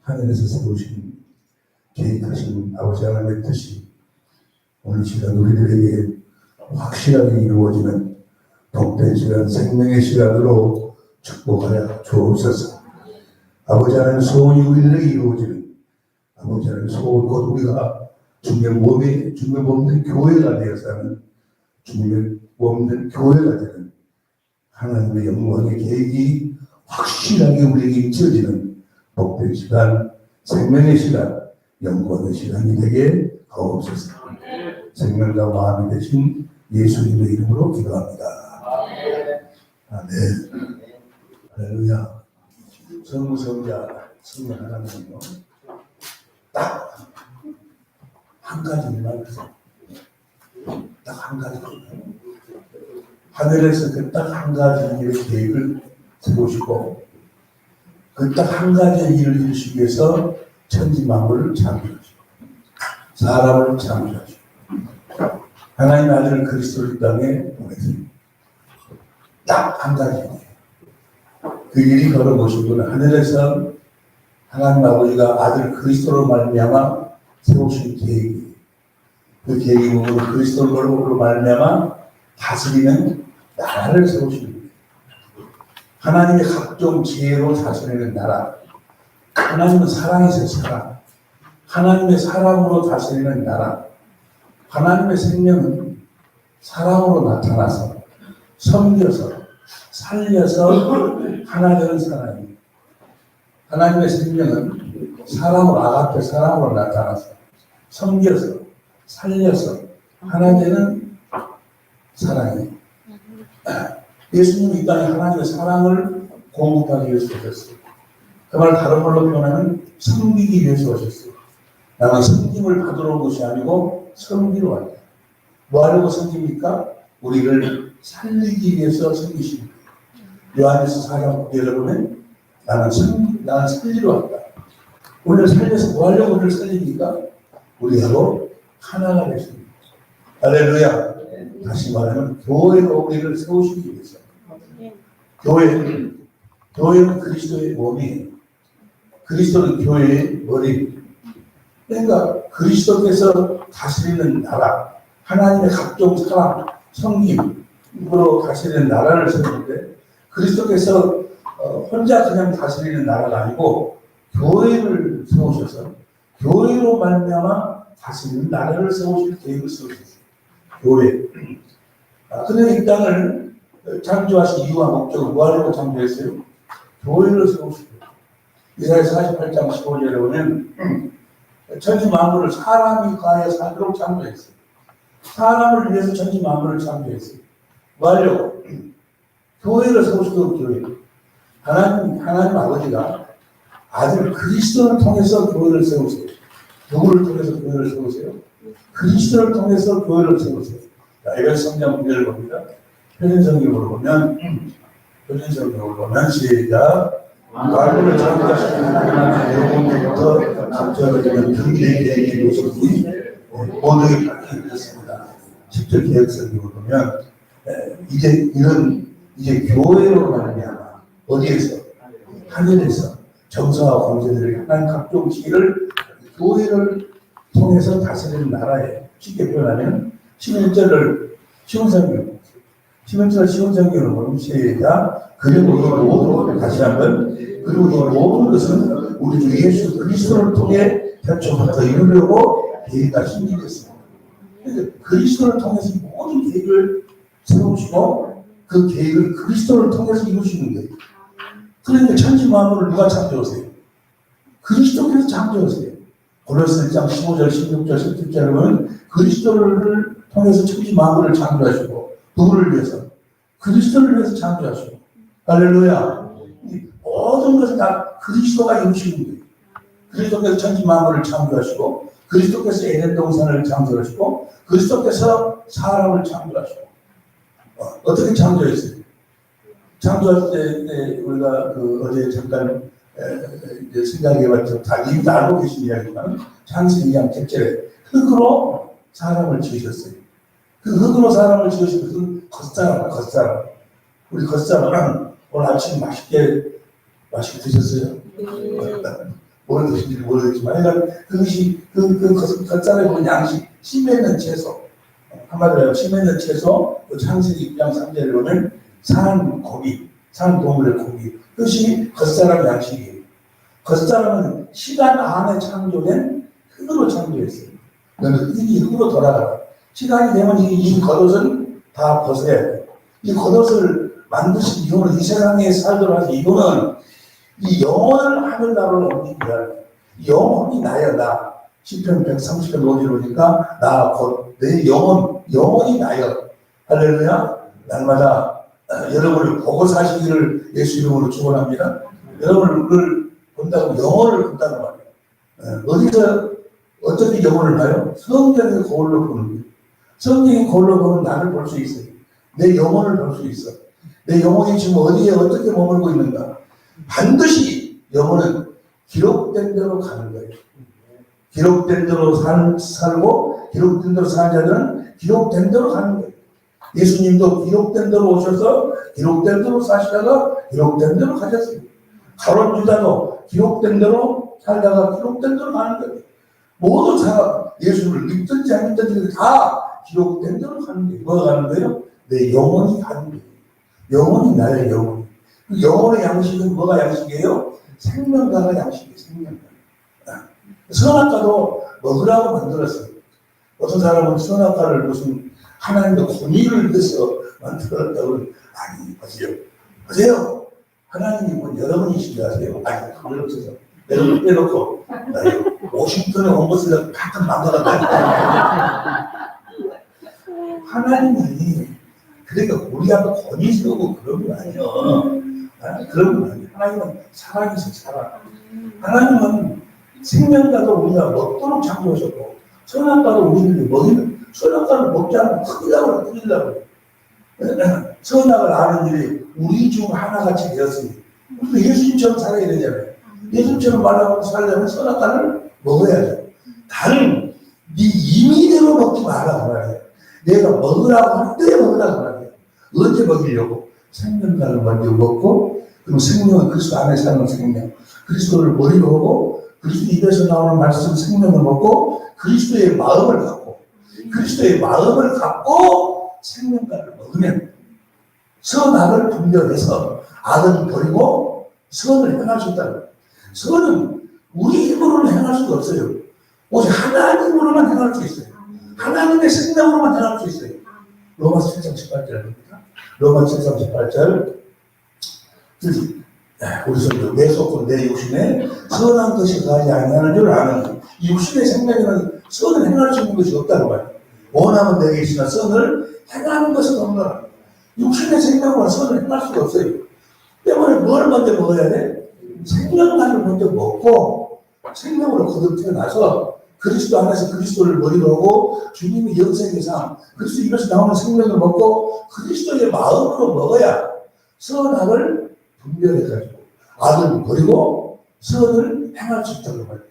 하늘에서 세우신 계획하신 아버지 하나님의 뜻이 오늘 시간 우리들에게 확실하게 이루어지는 복된 시간, 생명의 시간으로 축복하여 주옵소서. 아버지 하나님 소원이 우리들에게 이루어지는, 아버지 하나님 소원 곧 우리가 주님의 몸된 교회가 되어서 하는, 주님의 몸된 교회가 되는 하나님의 영광의 계획이 확실하게 우리에게 잊혀지는 복된 시간, 생명의 시간, 영광의 시간이 되게 하옵소서. 생명과 마음이 되신 예수님의 이름으로 기도합니다. 아멘. 할렐루야. 성부성자 성령 하나님은요, 딱 한 가지 일만 하세요. 딱 한 가지. 하늘에서 그 딱 한 가지 일의 계획을 세우시고, 그 딱 한 가지 일을 이루시기 위해서 천지 만물을 창조하시고, 사람을 창조하시고, 하나님 아들 그리스도를 이 땅에 보냈습니다. 딱 한 가지 일이에요. 그 일이 걸어보신 분은 하늘에서 하나님 아버지가 아들 그리스도로 말미암아 세우신 계획이에요. 그 계획이 뭐고 그리스도로 말미암아 다스리는 나라를 세우시는 거예요. 하나님의 각종 지혜로 다스리는 나라. 하나님은 사랑이세요, 사랑. 하나님의 사랑으로 다스리는 나라. 하나님의 생명은 사랑으로 나타나서 섬겨서 살려서 하나 되는 사랑이에요. 하나님의 생명은 사랑으로, 아가페 사랑으로 나타나서 섬겨서 살려서 하나 되는 사랑이에요. 예수님이 이 땅에 하나님의 사랑을 공급하기 위해서 오셨어요. 그 말 다른 말로 표현하면 섬기기 위해서 오셨어요. 나는 섬김을 받으러 온 것이 아니고 섬기러 왔다. 뭐 하려고 섬깁니까? 우리를 살리기 위해서 섬기십니다. 요한에서 4장 9절에 보면 나는 살리러 왔다. 우리를 살려서 뭐 하려고 우리를 살립니까? 우리하고 하나가 되십니다. 할렐루야. 다시 말하면 교회로 우리를 세우시기 위해서. 교회는 그리스도의 몸이에요. 그리스도는 교회의 머리. 그러니까 그리스도께서 다스리는 나라, 하나님의 각종 사랑, 섬김으로 다스리는 나라를 세우는데, 그리스도께서 혼자 그냥 다스리는 나라가 아니고 교회를 세우셔서 교회로 말미암아 다스리는 나라를 세우실 계획을 세우셨어요. 교회. 그런데 이 땅을 창조하신 이유와 목적을 뭐 하려고 창조했어요? 교회를 세우시고. 이사야 48장 15절에 보면 천지 만물을 사람이 가하여 살도록 창조했어요. 사람을 위해서 천지 만물을 창조했어요. 뭐 하려고? 교회를 세우시도록 교회. 하나님 아버지가 아들 그리스도를 통해서 교회를 세우세요. 누구를 통해서 교회를 세우세요? 그리스도를 통해서 교회를 세우세요. 자, 이번 성경 구절을 봅니다. 표준성경으로 보면 시작. 만물을 창조하시는 하나님의 영혼부터 창조하시는 등기의 계획의 모습이 모두에게 밝혀졌습니다. 10절 개혁성경을 보면 이제 교회로 말미암아 어디에서? 하늘에서 정서와 권세들을 하나님 각종 지혜를 교회를 통해서 다스리는 나라에, 쉽게 표현하면 11절을 시온성경을 보면 시작. 그리고 이 모든, 다시 한번, 그리고 이 모든 것은 우리 주 예수 그리스도를 통해 태초부터 이루려고 계획하신 일이었습니다. 그래서 그리스도를 통해서 모든 계획을 세우시고 그 계획을 그리스도를 통해서 이루시는 거예요. 그러니까 천지 만물을 누가 창조하세요? 그리스도께서 창조하세요. 골로새 1장 15절, 16절, 17절에 보면 그리스도를 통해서 천지 만물을 창조하시고, 누구를 위해서? 그리스도를 위해서 창조하시고. 할렐루야. 모든 것을 다 그리스도가 이루시는 거예요. 그리스도께서 천지 만물을 창조하시고, 그리스도께서 에덴 동산을 창조하시고, 그리스도께서 사람을 창조하시고. 어떻게 창조했어요? 창조할 때 우리가 어제 잠깐 생각해봤죠. 다 이미 알고 계신 이야기지만 창세기 2장 7절에 흙으로 사람을 지으셨어요. 그 흙으로 사람을 지으신 것은 겉사람. 우리 겉사람은 오늘 아침 맛있게 드셨어요? 뭐는 뜻인지 모르겠지만, 그러니까 그것이, 겉살에 보면 양식, 씨 맺는 채소. 한마디로 씨 맺는 채소, 창세기 6장 3절에 보면 산 고기, 산 동물의 고기. 그것이 겉사람 양식이에요. 겉사람은 시간 안에 창조된 흙으로 창조했어요. 그러면 흙이 흙으로 돌아가요. 시간이 되면 이 겉옷은 다 벗어야 돼요. 이 겉옷을 만드신 이유는 이 세상에 살도록 하신 이유는 이 영혼을 하늘나라로 옮기기 위하여 영혼이 나야 나. 시편 130편 논의를 보니까 나 곧 내 영혼이 나여. 할렐루야. 날마다 여러분을 보고 사시기를 예수 이름으로 축원합니다. 여러분을 본다고 영혼을 본다는 말이에요. 어디서 어떻게 영혼을 봐요? 성경의 거울로 보는 거예요. 성경의 거울로 보면 나를 볼 수 있어요. 내 영혼을 볼 수 있어. 내 영혼이 지금 어디에 어떻게 머물고 있는가. 반드시 영혼은 기록된 대로 가는 거예요. 기록된 대로 살고 기록된 대로 사는 자들은 기록된 대로 가는 거예요. 예수님도 기록된 대로 오셔서 기록된 대로 사시다가 기록된 대로 가셨어요. 가룟 유다도 기록된 대로 살다가 기록된 대로 가는 거예요. 모든 사람 예수를 믿든지 안 믿든지 다 기록된 대로 가는 거예요. 뭐가 가는 거예요? 내 영혼이 가는 거예요. 영혼이 나의 영혼이. 그 영혼의 양식은 뭐가 양식이에요? 생명과가 양식이에요. 생명과. 선악과도 먹으라고 만들었어요. 어떤 사람은 선악과를 무슨 하나님의 권위를 위해서 만들었다고. 아니, 보세요. 하나님이 뭐 여러분이신 줄 아세요? 아니, 그걸 없어서. 여러분 빼놓고, 워싱턴에 온 것을 가끔 만들었다. 하나님이, 그러니까 우리하고 권위 세우고 그런 거 아니에요. 그런 거 아니에요. 하나님은 사랑이세요, 사랑. 하나님은 생명과도 우리가 먹도록 창조하셨고, 선악과도 우리들이 먹이는, 선악과를 먹지 않고 흑약을 뿌리려고. 선악을 아는 일이 우리 중 하나같이 되었으니, 우리도 예수님처럼 살아야 되잖아요. 예수님처럼 말하고 살려면 선악과를 먹어야죠. 다른, 네 임의대로 먹지 말라, 그 말이에요. 내가 먹으라고 할 때 먹으라고 말이에요. 언제 먹이려고? 생명과를 먼저 먹고, 그럼 생명은 그리스도 안에 사는 생명. 그리스도를 머리로 하고, 그리스도 입에서 나오는 말씀 생명을 먹고, 그리스도의 마음을 갖고, 생명과를 먹으면, 선악을 분별해서 악을 버리고 선을 행할 수 있다는 거예요. 선은 우리 힘으로는 행할 수가 없어요. 오직 하나님으로만 행할 수 있어요. 하나님의 생명으로만 행할 수 있어요. 로마서 7장 18절입니다. 로마서 7장 18절. 우리 성도 내 속은 내 육신에 선한 것이 가지 아니하는 줄 아는 육신의 생명에는 선을 행할 수 있는 것이 없다는 거예요. 원하면 내게 있으나 선을 행하는 것은 없노라. 육신의 생명으로 선을 행할 수가 없어요. 때문에 뭘 먼저 먹어야 돼? 생명만을 먼저 먹고 생명으로 거듭 태어나서 그리스도 안에서 그리스도를 머리로 하고 주님의 영생의 삶, 그리스도 입에서 나오는 생명을 먹고 그리스도의 마음으로 먹어야 선악을 분별해가지고 악을 버리고 선을 행할 수 있다는 거예요.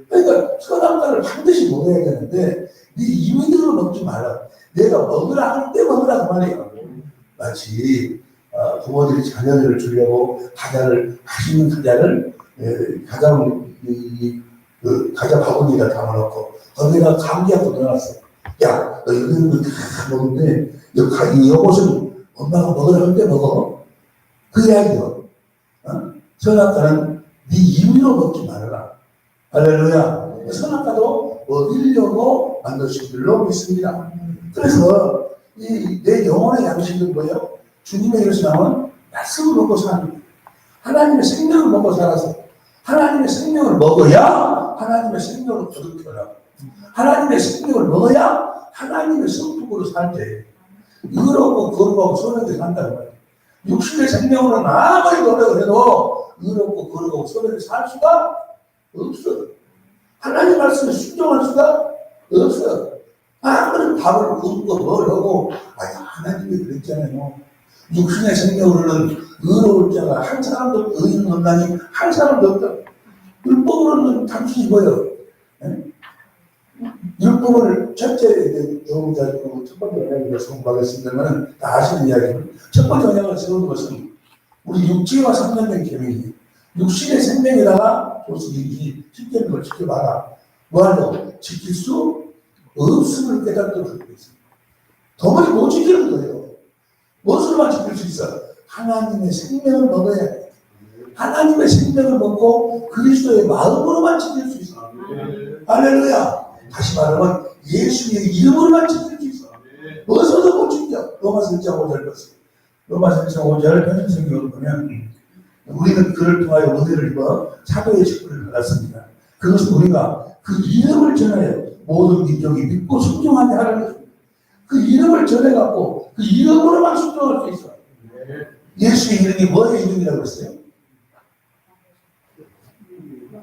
그러니까 선악과를 반드시 먹어야 되는데 네 임의대로 먹지 말라. 내가 먹으라 할 때 먹으라 그 말이에요. 마치 부모들이 자녀들을 주려고 맛있는 과자를 과자 바구니에다 담아놓고 거기다 감기약도 넣어놨어. 야, 너 이거 다 먹는데 이것은 엄마가 먹으라 할 때 먹어. 그 이야기요. 선악과는 네 임의로 먹지 말아라. 할렐루야. 선악과도 먹이려고 만드신 줄로 믿습니다. 그래서 내 영혼의 양식은 뭐예요? 주님의 이름에서 나온 말씀을 먹고 사는 거예요. 하나님의 생명을 먹고 살아서 하나님의 생명을 먹어야 하나님의 생명을 거듭해라. 하나님의 생명을 먹어야 하나님의 성품으로 살 때 의롭고 거룩하고 선하게 산다는 거예요. 육신의 생명으로는 아무리 노력을 해도 의롭고 거룩하고 선하게 살 수가 없어. 하나님 말씀에 순종할 수가 없어. 아무리 밥을 굶고 뭘 하고 하나님이 그랬잖아요. 육신의 생명으로는 의로울 자가 한 사람도 의인 없나니 한 사람도 없다. 율법으로는 단순히 뭐예요? 율법을 첫째 여러분들 첫 번째 언약을 성공하겠습니다만 다 아시는 이야기는 첫 번째 언약을 세우는 것은 우리 육체와 상관된 계명이에요. 육신의 생명에다가 이 십계명을 걸 지켜봐라. 뭐하려? 지킬 수 없음을 깨닫도록 하고 있습니다. 도무지 못 지키는 거예요. 무엇을만 지킬 수 있어? 하나님의 생명을 먹어야 돼. 하나님의 생명을 먹고 그리스도의 마음으로만 지킬 수 있어. 할렐루야. 다시 말하면 예수의 이름으로만 지킬 수 있어. 어디서도 못 지켜. 로마서 1장 5절 봤어요. 로마서 1장 5절 편집성경을 보면 우리는 그를 통하여 은혜를 입어 사도의 직분을 받았습니다. 그것은 우리가 그 이름을 전하여 모든 민족이 믿고 순종하게 하라는 것입니다. 그 이름을 전해갖고 그 이름으로만 순종할 수 있어. 예수의 이름이 뭐의 이름이라고 했어요?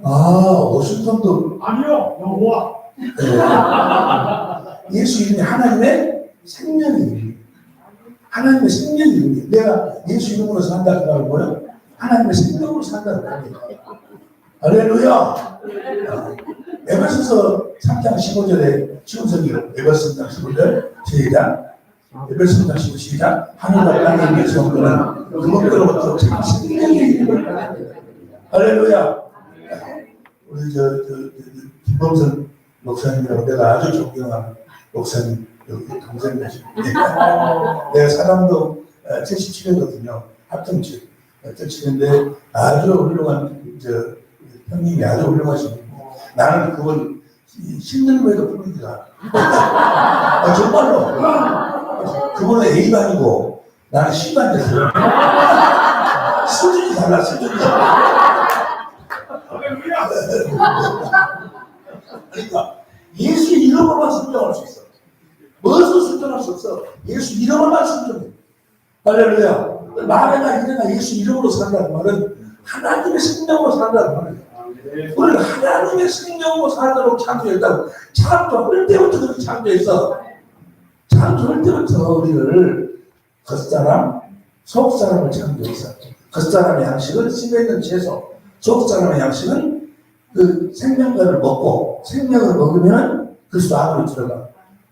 오순선도 아니요, 여호와. 네. 예수 이름이 하나님의 생명의 이름이에요. 하나님의 생명의 이름이에요. 내가 예수 이름으로 산다고 하는 거예요. 하나님의 생명으로 산다고 하는 거예요. 할렐루야. 에베소서 3장 15절에 시온성경 에베소서 3장 15절 시작. 에베소서 3장 15절 시작. 하늘과 땅의 위에 세운 그는 그것으로부터 생명의 이름을 받았다. 할렐루야. 우리 김범선 목사님이라고 내가 아주 존경하는 목사님 여기 동생이시거든요. 내가 사람도 77년거든요. 합동치 77년인데 아주 훌륭한 형님이 아주 훌륭하시고 나는 그걸 힘들면도 풀리기가 정말로 그분은 A반이고 나는 C반 됐어요. 수준이 달라. 그러니까 예수 이름으로만 순종할 수 있어. 무엇을 순종할 수 없어. 예수 이름으로만 순종해. 할렐루야. 말에나 이래나 예수 이름으로 산다는 말은 하나님의 생명으로 산다는 말이에요. 우리는 하나님의 생명으로 살도록 창조했다고. 창조할 때부터 그렇게 창조했어. 창조할 때부터 우리를 겉사람, 속사람을 창조했어. 겉사람의 양식은 심에 있는 채소, 속사람의 양식은 그 생명과를 먹고 생명을 먹으면 그리스도 안으로 들어가.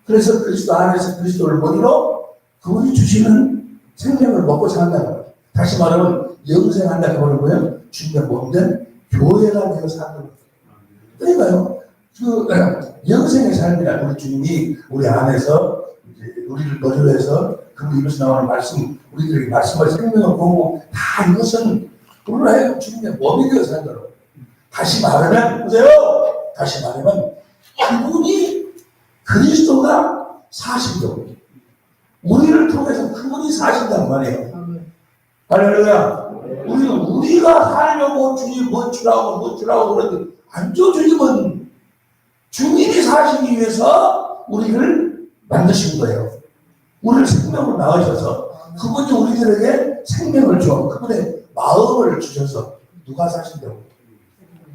그래서 그리스도 안에서 그리스도를 먹이로 그분이 주시는 생명을 먹고 산다는 거예요. 다시 말하면 영생한다고 하는 거예요. 주님의 몸된 교회가 되어 사는 거예요. 그러니까요. 그 영생의 삶이라 우리 주님이 우리 안에서 우리를 머리로 해서 그분 입에서 나오는 말씀, 우리들에게 말씀을 생명을 보고 다 이것은 우리로 하여금 주님의 몸이 되어 산다고. 다시 말하면 보세요. 다시 말하면 그분이 그리스도가 사신다고. 우리를 통해서 그분이 사신단 말이에요. 할렐루야. 우리는 우리가 살려고 주님 뭐 주라고 그러는데 안 줘. 주님은 주님이 사시기 위해서 우리를 만드신 거예요. 우리를 생명으로 낳으셔서 그분이 우리들에게 생명을 줘. 그분의 마음을 주셔서 누가 사신다고?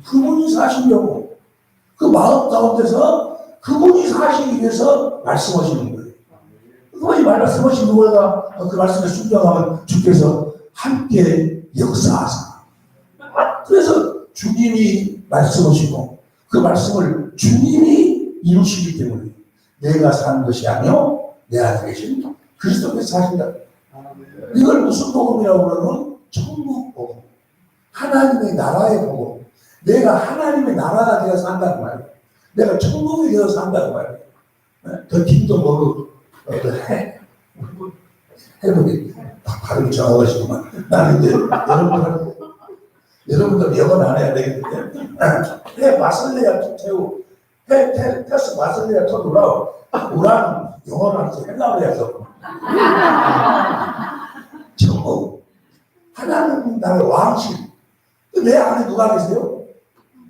그분이 사시려고 그 마음 가운데서 그분이 사시기 위해서 말씀하시는 거예요. 그분이 말씀하신 거가 그 말씀에 순종하면 주께서 함께 역사하사. 그래서 주님이 말씀하시고 그 말씀을 주님이 이루시기 때문에 내가 사는 것이 아니요 내 안에 계신 그리스도께서 사신다. 이걸 무슨 복음이라고 그러면 천국 복음, 하나님의 나라의 복음. 내가 하나님의 나라가 되어 산다는 말이에요. 내가 천국이 되어 산다는 말이에요. 더 킹도 모르고 해보니 발음이 정확하시구만. 나는 이제 여러분들 영어는 안 해야 되겠는데 해 마슬레야 토테우 테스 마슬레야 토누라우 우라는 영어를 하면서 헬라어를 해서 천국 하나님 나라의 왕실 내 안에 누가 계세요?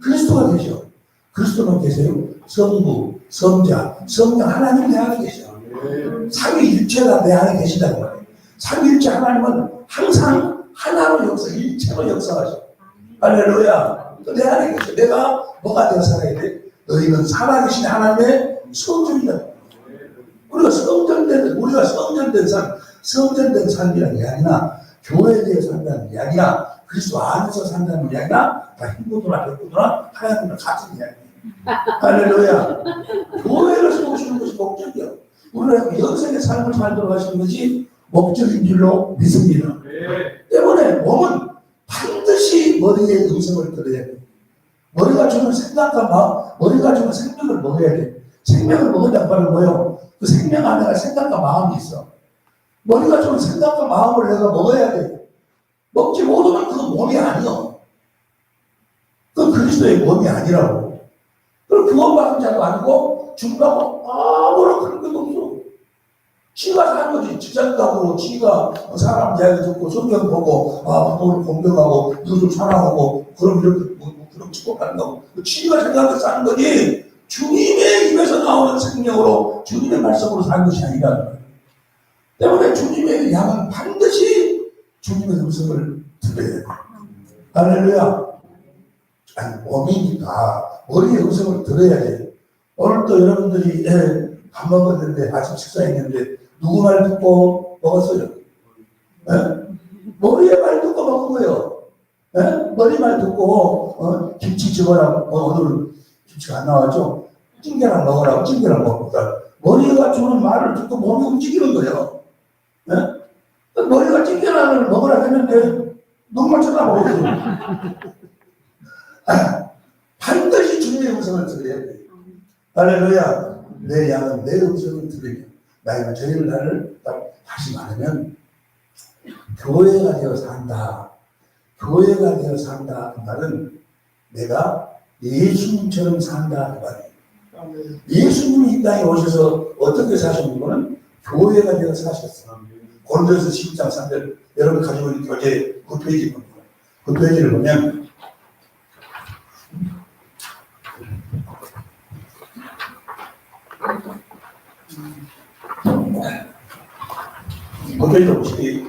그리스도가 계셔. 그리스도는 계세요. 성부, 성자, 성령 하나님 내 안에 계셔. 삼위일체가 내 안에 계시다는 말이에요. 삼위일체 하나님은 항상 하나로 역사, 일체로 역사하셔. 할렐루야. 내 안에 계셔. 내가 뭐가 되어 살아야 돼? 너희는 살아계신 하나님의 성전이다. 우리가 성전된 삶이라는 게 아니라 교회에 대해 산다는 게 아니라 그리스도 안에서 산다는 게 아니라 다 흰구두나 백구두나 하얀구나 같은 이야기예요. 할렐루야. 교회를 세우시는 것이 목적이야. 우리가 영생의 삶을 살도록 하시는 것이 목적인 줄로 믿습니다. 때문에 몸은 반드시 머리의 음성을 들어야 돼. 머리가 주는 생각과 마음, 머리가 주는 생명을 먹어야 돼. 생명을 먹는다는 말은 뭐예요? 그 생명 안에 생각과 마음이 있어. 머리가 주는 생각과 마음을 내가 먹어야 돼. 먹지 못하면 그건 몸이 아니야. 그건 그리스도의 몸이 아니라고. 그럼 그것 받은 자도 아니고 준다고 아무런 그런 것도 없어. 지가 사는 거지. 직장 가고 지가 사람 이야기 듣고 성경 보고 부모를 공경하고 누구 좀 사랑하고 그럼 이렇게 그럼 축복하는 거고. 지가 생각해서 사는 거지. 주님의 입에서 나오는 생명으로 주님의 말씀으로 사는 것이 아니라 때문에 주님의 양은 반드시 주님의 음성을 들어야 돼. 할렐루야. 아니 몸이니까 머리의 음성을 들어야 돼. 오늘 또 여러분들이 밥 먹었는데 아침 식사했는데 누구 말 듣고 먹었어요? 머리의 말 듣고 먹은 거예요. 머리 말 듣고 김치 집어라. 오늘은 김치가 안 나왔죠? 찜계랑 먹으라고 찜계랑 먹었다. 머리가 주는 말을 듣고 몸이 움직이는 거예요. 머리가 찜계랑을 먹으라 했는데 눈만 쳐다보거든요. 반드시 주님의 음성을 들어야 돼. 할렐루야. 내 양은 내 음성을 들으며 나이가 저희를 나를 다시 말하면 교회가 되어 산다. 교회가 되어 산다. 그 말은 내가 예수님처럼 산다. 그 말이에요. 예수님이 이 땅에 오셔서 어떻게 사셨는가는 교회가 되어 사셨어요. 고린도서 12장 3절 여러분 가지고 있는 교재 9페이지 봅니다. 9페이지를 보면 고린도 보시기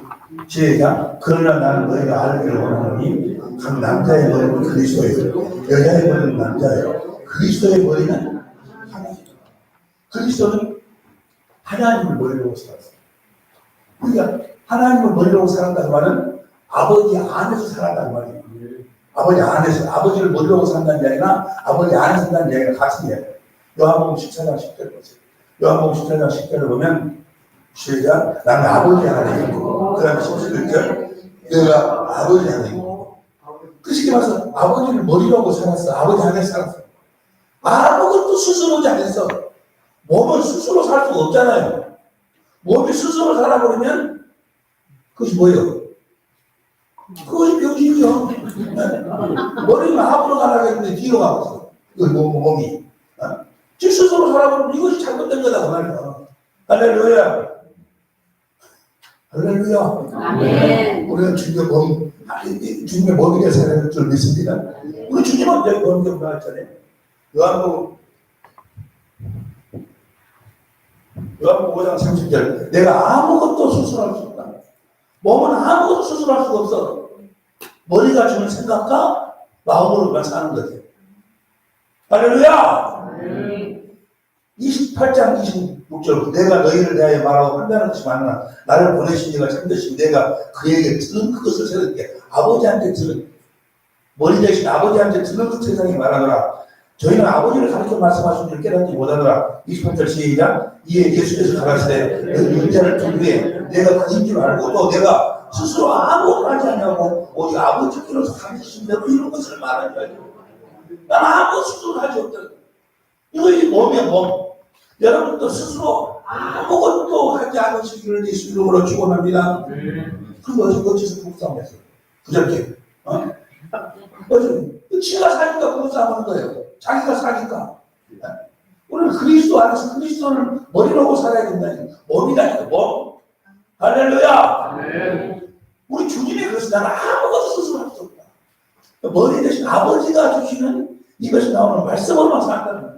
시작. 그러나 나는 너희가 알기를 원하노니 각 남자의 머리는 그리스도예요. 여자의 머리는 남자예요. 그리스도의 머리는 하나님. 그리스도는 하나님을 머리로 살았어요. 그러니까 하나님을 머리로 살았다는 말은 아버지 안에서 살았다는 말이에요. 아버지 안에서, 아버지를 머리로 산다는 게 아니라 아버지 안에서 산다는 게 아니라 같은 이야기예요. 요한복음 14장 10절을 보세요. 요한복음 14장 10절을 보면 시작. 나는 아버지 안에 있고 그 다음에 11절 내가 아버지 안에 있고 그 쉽게 말해서 아버지를 머리로 하고 살았어. 아버지 안에 살았어. 아무것도 스스로 잘했어. 몸은 스스로 살 수가 없잖아요. 몸이 스스로 살아버리면 그것이 뭐예요? 그것이 병신이요. 머리는 앞으로 가라고 했는데 뒤로 가고 있어. 그 몸이. 지 스스로 살아버리면 이것이 잘못된 거다. 그 말이야. 할렐루야. 할렐루야. 아멘. 우리는 주님의 몸이 되어 살아야 줄 믿습니다. 우리 주님은 이제 몸이 되어 나왔잖아요. 요한복음 5장 30절 내가 아무것도 수술할 수 없다. 몸은 아무것도 수술할 수가 없어. 머리가 주는 생각과 마음으로만 사는 거지. 할렐루야. 28장 26절 내가 너희를 대하여 말하고 판단하는 것이 많으나 나를 보내신 이가 참되시고 내가 그에게 들은 그것을 세울게. 아버지한테 들은 머리 대신 아버지한테 들은 그 세상에 말하노라. 저희는 아버지를 가르쳐 말씀하신 줄 깨닫지 못하더라. 28절 시작. 이에 예수께서 가라사대 너희 인자를 둔 후에 내가 그인 줄 알고 또 내가 스스로 아무것도 하지 않냐고 오직 아버지께로서 가르치신 대로 이런 것을 말하는 거야. 난 아무 스스로 하지 없다. 이거 이 몸이야 몸. 여러분도 스스로 아무것도 하지 않으시기를 예수 이름으로 축원합니다. 그럼 어디서 부부싸움했어? 부적게. 지가 사니까 부부싸움하는 거예요. 자기가 사니까. 우리는 그리스도 안에서 그리스도를 머리로 하고 살아야 된다니까. 몸이다니까 몸. 할렐루야. 우리 주님이 그래서 나는 아무것도 스스로 할 수 없다. 머리 대신 아버지가 주시는 입에서 나오는 말씀으로만 산다는 거예요.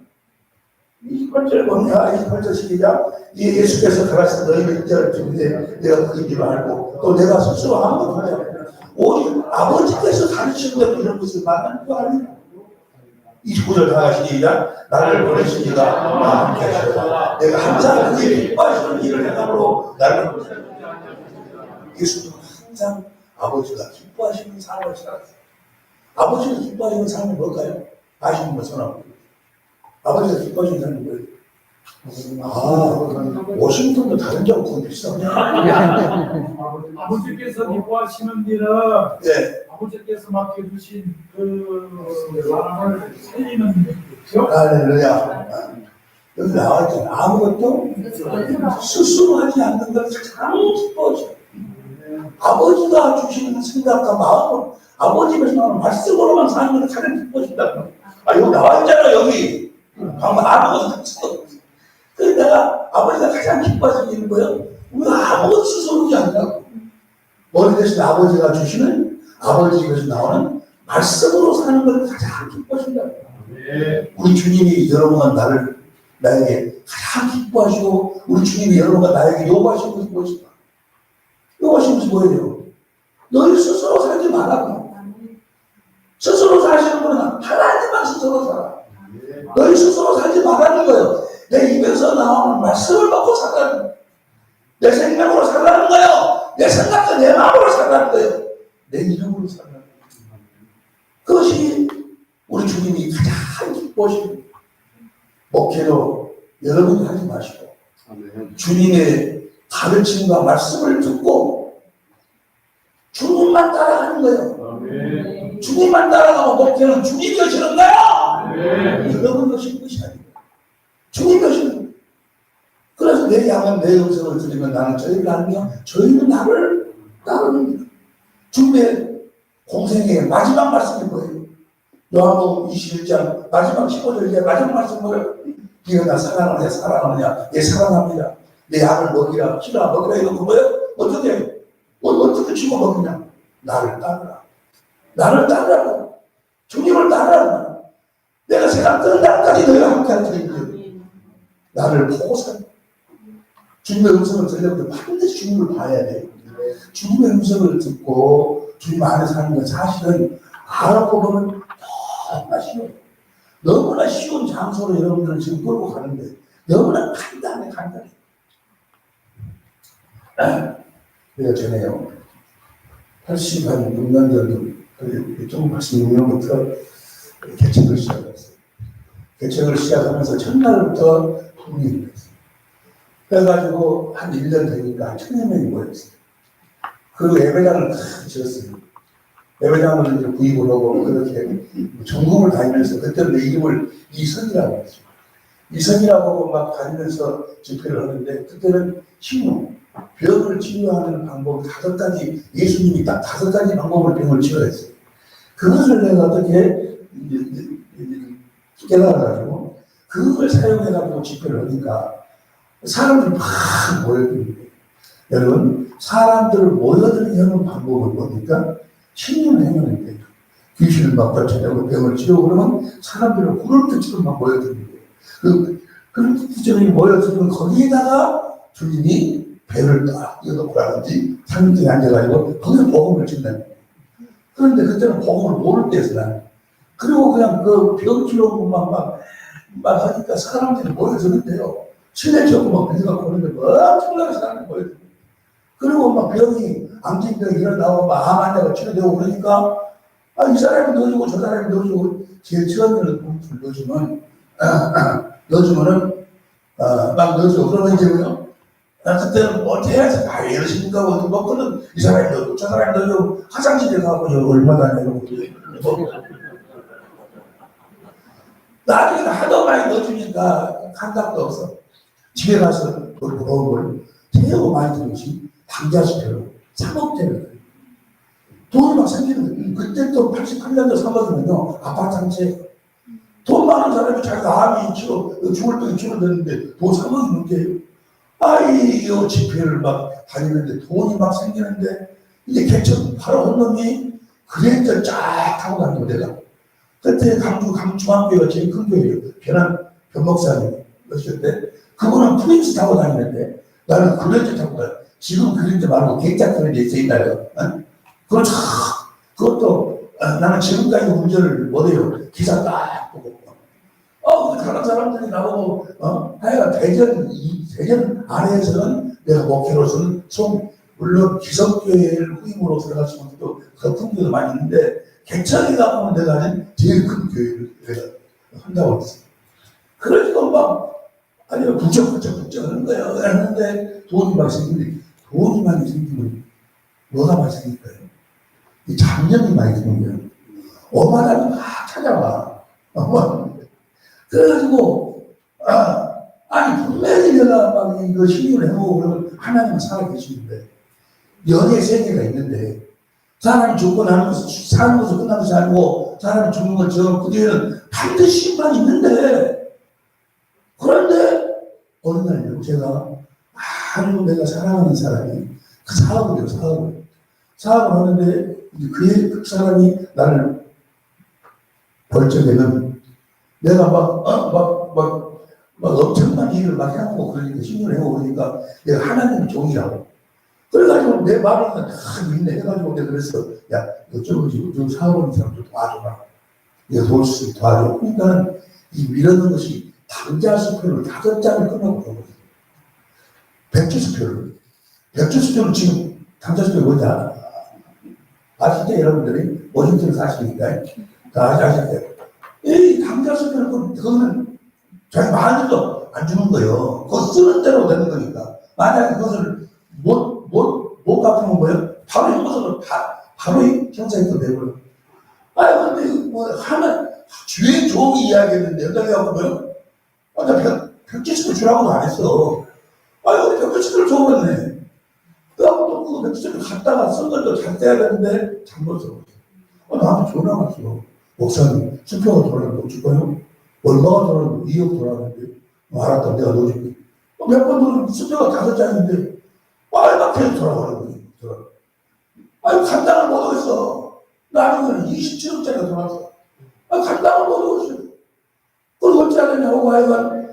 28절 봅니다. 28절 시작. 예수께서 가라사대 너희를 인자를 주는데 내가 그 일을 알고 또 내가 스스로 아무것도 하지 않는다. 오직 아버지께서 가르치는 대로 이런 것을 말하는 거 아니야. 29절 다 같이 시작. 나를 보내신 이가 나와 함께 하시다. 내가 항상 그의 기뻐하시는 일을 행함으로 나를 보내셨다. 예수님은 항상 아버지가 기뻐하시는 삶을 살았어요. 아버지가 기뻐하시는 삶이 뭘까요? 아시는 분 손하고. 아버지가 기뻐하시는 삶이 뭐예요? 워싱턴도 다른 데하고 거의 비슷하네. 아버지께서 기뻐하시는 일은 네. 아버지께서 맡겨주신 그 사랑을 살리는 거죠. 할렐루야. 여기 나와있잖아. 아무것도 스스로 하지 않는 걸 가장 기뻐져. 아버지가 주시는 생각과 마음은 아버지께서 나오는 말씀으로만 사는 걸 가장 기뻐진다. 여기 나와있잖아, 여기. 방금 아무것도 없어. 그래서 내가 아버지가 가장 기뻐하시는 거예요. 우리가 아무것도 스스로 하지 않는다고. 머리 대신 아버지가 주시는 아버지께서 나오는 말씀으로 사는 걸 가장 기뻐하신다. 우리 주님이 여러분과 나에게 가장 기뻐하시고, 우리 주님이 여러분과 나에게 요구하시는 것이 무엇인가? 요구하시는 것이 뭐예요? 너희 스스로 살지 말라고. 스스로 사시는 분은 하나님만 스스로 살아. 너희 스스로 살지 말라는 거예요. 내 입에서 나오는 말씀을 받고 살라는 거예요. 내 생각으로 살라는 거예요. 내 생각과 내 마음으로 살라는 거예요. 내 이름으로 살라는 거예요. 그것이 우리 주님이 가장 기뻐하시는 목회로 여러분이 하지 마시고 주님의 가르침과 말씀을 듣고 주님만 따라가는 거예요. 주님만 따라가면 목회는 주님이 하시는 거예요. 여러분 하시는 것이 아니에요. 주님이 하시는 거예요. 그래서 내 양은 내 음성을 들으면 나는 저희를 알며 저희는 나를 따르는 주님의 공생의 마지막 말씀이 뭐예요? 요한복음 21장 마지막 15절에 마지막 말씀 뭐예요? 네가 나 사랑하느냐 사랑하느냐 내 사랑합니다. 내 양을 먹이라 키라 먹이라 이런 거 뭐예요? 어떻게 어떻게 치고 먹이냐? 나를 따르라. 나를 따르라. 주님을 따르라. 내가 세상 끝날까지 너희가 함께할 테니까 나를 보고 살아. 주님의 음성을 들려면 반드시 주님을 봐야 돼. 주님의 음성을 듣고 주님 안에 사는 건 사실은 알아보고 보면 너무나 쉬워요. 너무나 쉬운 장소로 여러분들은 지금 끌고 가는데 너무나 간단해. 내가 전에요 86년 전에 좀 말씀드리면부터 개척을 시작했어요. 개척을 시작하면서 첫날부터 분위기를 했어요. 그래가지고 한 1년 되니까 한 1000여 명이 모였어요. 그리고 예배당을 다 지었어요. 예배당을 이제 구입을 하고 그렇게 전국을 다니면서 그때는 내 이름을 이선이라고 했어요. 이선이라고 막 다니면서 집회를 하는데 그때는 치유, 병을 치유하는 방법 5가지, 예수님이 딱 5가지 방법으로 병을 치유했어요. 그것을 내가 어떻게 깨달아가지고 그걸 사용해가지고 집회를 하니까 사람들이 막 모여드는 거예요. 여러분, 사람들을 모여들게 하는 방법은 뭡니까? 신념을 행하는 거예요. 귀신을 막 쫓아내고 병을 치우고 그러면 사람들을 구름대처럼 막 모여드는 거예요. 그런 구름대처럼 모여들면 거기에다가 주님이 배를 딱 이어놓고 라든지 상등에 앉아가지고 거기서 복음을 전다는 거예요. 그런데 그때는 복음을 모를 때였어, 나는. 그리고 그냥 그 병 치료만 막 하니까 사람들이 모여드는데요. 실내 지역고 막 빌려갖고 오는데 엄청나게 사람들이 모여드는 거예요. 그리고 막 병이, 암진병이 일어나고 막 암 환자가 치료되고 그러니까 이 사람이 넣어주고 저 사람이 넣어주고 제일 처음에는 봉투를 넣어주면은 막 넣어주고 그러면 이제 뭐요? 그때는 어떻게 해야지? 왜 이러십니까? 뭐 그는 이 사람이 넣어주고 저 사람이 넣어주고 화장실에 가고 얼마나 내고 나중에 하도 많이 넣어주니까 감각도 없어. 집에 가서 무거운 걸 태우고 많이 드는 것이 당자식대로 3억대를 돈이 막 생기는 거예요. 그때 또 88년도 3억이면요 아파트 한 채 돈 많은 사람이 자기가 암이 죽을 병이 치료됐는데 돈 3억이 문제예요. 이 집회를 막 다니는데 돈이 막 생기는데 이제 개척 바로 한 놈이 그랜저 쫙 타고 다니고 내가 그때 강주 중앙교회가 제일 큰 교회예요. 변 목사님 오셨대. 그분은 프린스 타고 다니는데 나는 그랜저 타고 다녀. 지금 그랜저 말고 객자 그랜저 있어요. 그것도 나는 지금까지 운전을 못해요. 기사 딱 보고. 다른 사람들이 나보고 하여간 대전 안에서는 내가 목회로서는 물론 기성교회를 후임으로 들어갈 수 있는 또 큰 교회도 많이 있는데 개척에 가보면 내가 제일 큰 교회를 내가 한다고 했어요. 그러니까 막 부쩍부쩍 하는 거예요. 그랬는데 돈이 많이 생기면 뭐가 많이 생길까요? 이 잡념이 많이 드는 거예요. 어마다니 막 찾아와. 그래가지고, 아니, 분명히 내가 막 이거 신유를 해보고 그러면 하나님은 살아계시는데, 연애 세계가 있는데, 사람이 죽고 나는 것은 사는 것은 끝난 것이 아니고, 사람이 죽는 것처럼 그 뒤에는 반드시 심판이 있는데, 그런데, 어느 날 제가 아주 내가 사랑하는 사람이 그 사업을 해요, 사업을 하는데, 그 사람이 나를 볼 적에는 내가 막 엄청난 일을 막 해하고 그러니까 신문을 해오고 그러니까 내가 하나님의 종이라고. 그래가지고 내 말은 다 믿네 해가지고 내가 그랬어. 야, 저 사업하는 사람들 도와줘라. 내가 도울 수 있게 도와줘. 그러니까 이 밀어넣는 것이 당자수표를 5장을 끝나고 그러거든. 백주수표를. 백주수표를 지금 당자수표가 뭔지 알아? 아시죠? 여러분들이 워싱턴에 사시니까 다 아실 거예요. 이 당자수표는 그거는 자기 마음대로 안 주는 거예요. 그거 쓰는 대로 되는 거니까. 만약에 그것을 못 갚으면 뭐예요? 바로 이것을 바로 이 형사에 또 내버려. 아니, 근데 뭐 하면 주의 종이 이야기했는데 여기가 뭐예요? 나 백지수표 주라고도 안 했어. 아니, 우리 백지수표를 줘버렸네. 그래갖고 또 그 백지수표 갖다가 쓴 걸 또 잘 떼야 되는데 잘못 썼어. 나한테 전화 왔어. 목사님, 수표가 돌아가면 줄 거예요? 얼마가 돌아가면 2억 돌아가는데. 알았다, 내가 넣어줄게. 몇 번 넣어주면 수표가 5장인데, 막 계속 돌아가는 거지. 아니, 감당을 못 하겠어. 나중에는 27억짜리가 돌아왔어. 감당을 못 하겠어. 그걸 어찌 하느냐고, 하여간,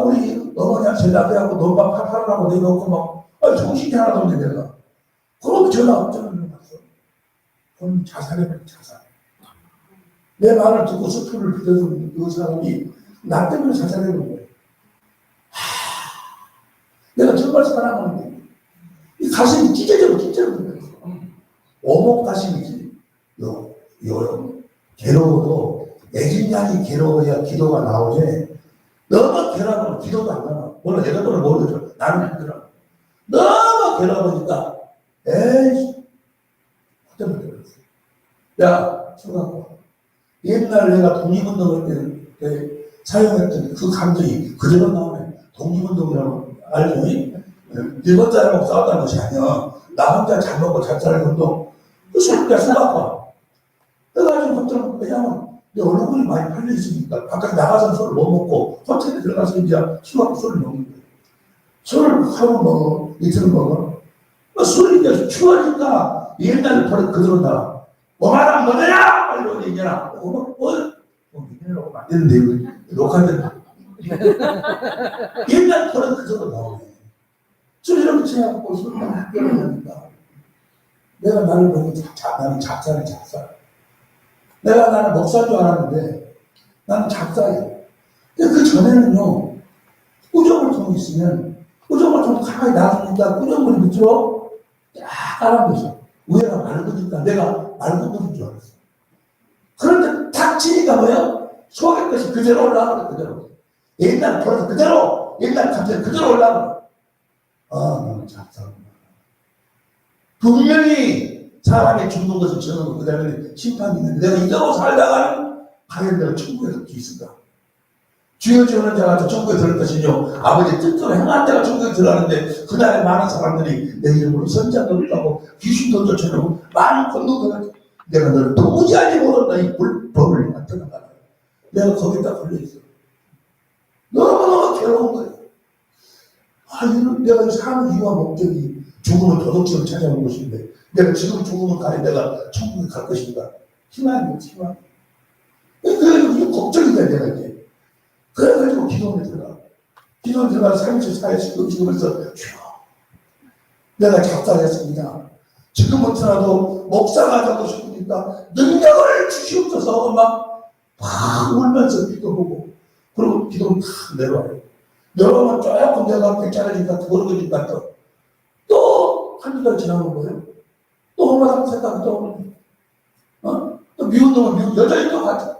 우리 어머니한테 전화해갖고 논밭 팔으라고 내놓고 정신이 하나도 없네, 내가. 그럼 전화 받았어. 그럼 자살해버려, 자살. 내 말을 듣고 수표를 빌려준 그 사람이 나 때문에 자살해버린 거예요. 내가 정말 사랑하는데 이 가슴이 찢어져버렸어. 오목 가슴이지. 괴로워도 애진간이 괴로워야 기도가 나오지. 너무 괴로우면 기도도 안 나와. 물론 여러분은 모르죠. 나는 힘들어. 너무 괴로우니까 에이 어쩌면 들었어. 야, 수고하고. 옛날에 내가 독립운동할 때 사용했던 그 감정이 그대로 나오네. 독립운동이라고 알죠? 일본 사람하고 싸웠다는 것이 아니야. 나 혼자 잘 먹고 잘 사는 운동. 그 술자 수박과. 그래가지고 걱정, 왜냐면 내 얼굴이 많이 팔려있으니까 바깥에 나가서 술을 못 먹고 호텔에 들어가서 이제 수박과 술을 먹는 거야. 술을 하루 먹어, 이틀 먹어. 술이 이제 추워지니까 옛날 버릇 그대로 나와. 뭐하나 뭐냐? 빨리 얘기해라. 얘기하라고 만드는데, 녹화된 옛날 버릇 그대로 나오네. 술 이렇게 취해갖고 술을 막 끊어내니까. 내가 나를 보고 나는 작사네, 작사. 나는 목사인 줄 알았는데, 나는 작사야. 근데 그 전에는요, 꾸정을 통해 있으면, 꾸정을 좀 가만히 놔두니까 꾸정물이 밑으로 쫙 깔아보죠. 위에가 맑으니까 내가 맑은 물인 줄 알았어. 그런데 탁 치니까 뭐야? 속의 것이 그대로 올라가는 그대로. 옛날 버릇 그대로, 옛날 감정 그대로 올라가는. 나는 작사구나. 분명히 사람이 죽는 것은 저는 그 다음에 심판이 있는데 내가 이대로 살다가는 과연 내가 천국에 갈 수 있을까? 주여 주는 자가 저 천국에 들을 것이요 아버지 뜻대로 행한 자가 천국에 들어가는데 그날에 많은 사람들이 내 이름으로 선장을 하고 귀신도 쫓아내고 많은 권능을 내가 너를 도무지 알지 못한다 이 불법을 나타나가라. 내가 거기다 걸려있어. 너무너무 괴로운 거야. 이런 내가 사는 이유와 목적이 죽음을 도덕적으로 찾아온 것인데 내가 지금 죽으면 가야 내가 천국에 갈 것인가? 희망이 없지, 희망. 그래가지고 걱정이 돼, 내가 이제. 그래가지고 기도원에 들어가. 기도원에 들어가서 3일, 4일씩 음식하면서 내가 작사했습니다. 지금부터라도 목사가 되고 싶으니까 능력을 주시옵소서 막 울면서 기도보고 그리고 기도는 탁 내려와요. 내려오면 조금 내가 괜찮아지니까 모르니까 또 한두 달 지나는 거예요. 또 엄마랑 생각이 떠오르네. 또 미운 놈은 미운 여자인 것 같아.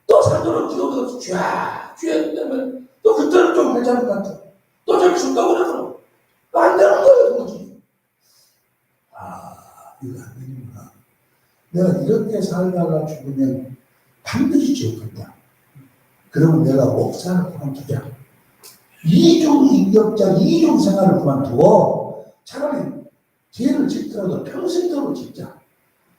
또 산도로 기도하면서 쫙 되면 또 그때는 좀 괜찮은 것 같아. 또 저기 숨가고 그래서 안 되는 거예요, 도무지. 이거 안 되는구나. 내가 이렇게 살다가 죽으면 반드시 지옥간다. 그러면 내가 목사를 그만두자. 이중 인격자, 이중 생활을 그만두고 차라리 죄를 짓더라도 평생적으로 짓자.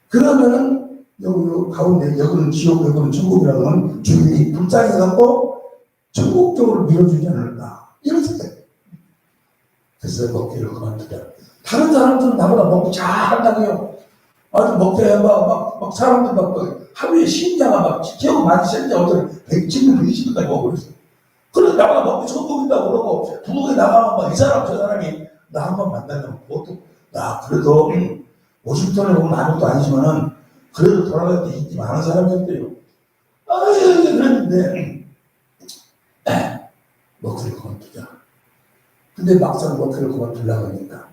그러면은 여기 가운데 여기는 지옥, 여기는 천국이라고 하면 주인이 불쌍해갖고 천국 쪽으로 밀어주지 않을까. 이런 생각. 그래서 먹기를 그만두자. 다른 사람들은 나보다 먹기 잘한다고요. 아주 먹기에 막 사람들 막 하루에 신자가 막 지켜고 많이 신자 어떤 100명, 120명까지 먹고 있어. 그래서 나보다 먹기 천국이다고 그러고 부엌에 나가면 막 이 사람 저 사람이 나 한 번 만나면 보통 나 그래도 50톤에 보면 아무것도 아니지만은 그래도 돌아갈 때 인기 많은 사람이었대요. 그랬는데 먹기를 그만두자. 근데 막상 먹기를 그만두려고 하니까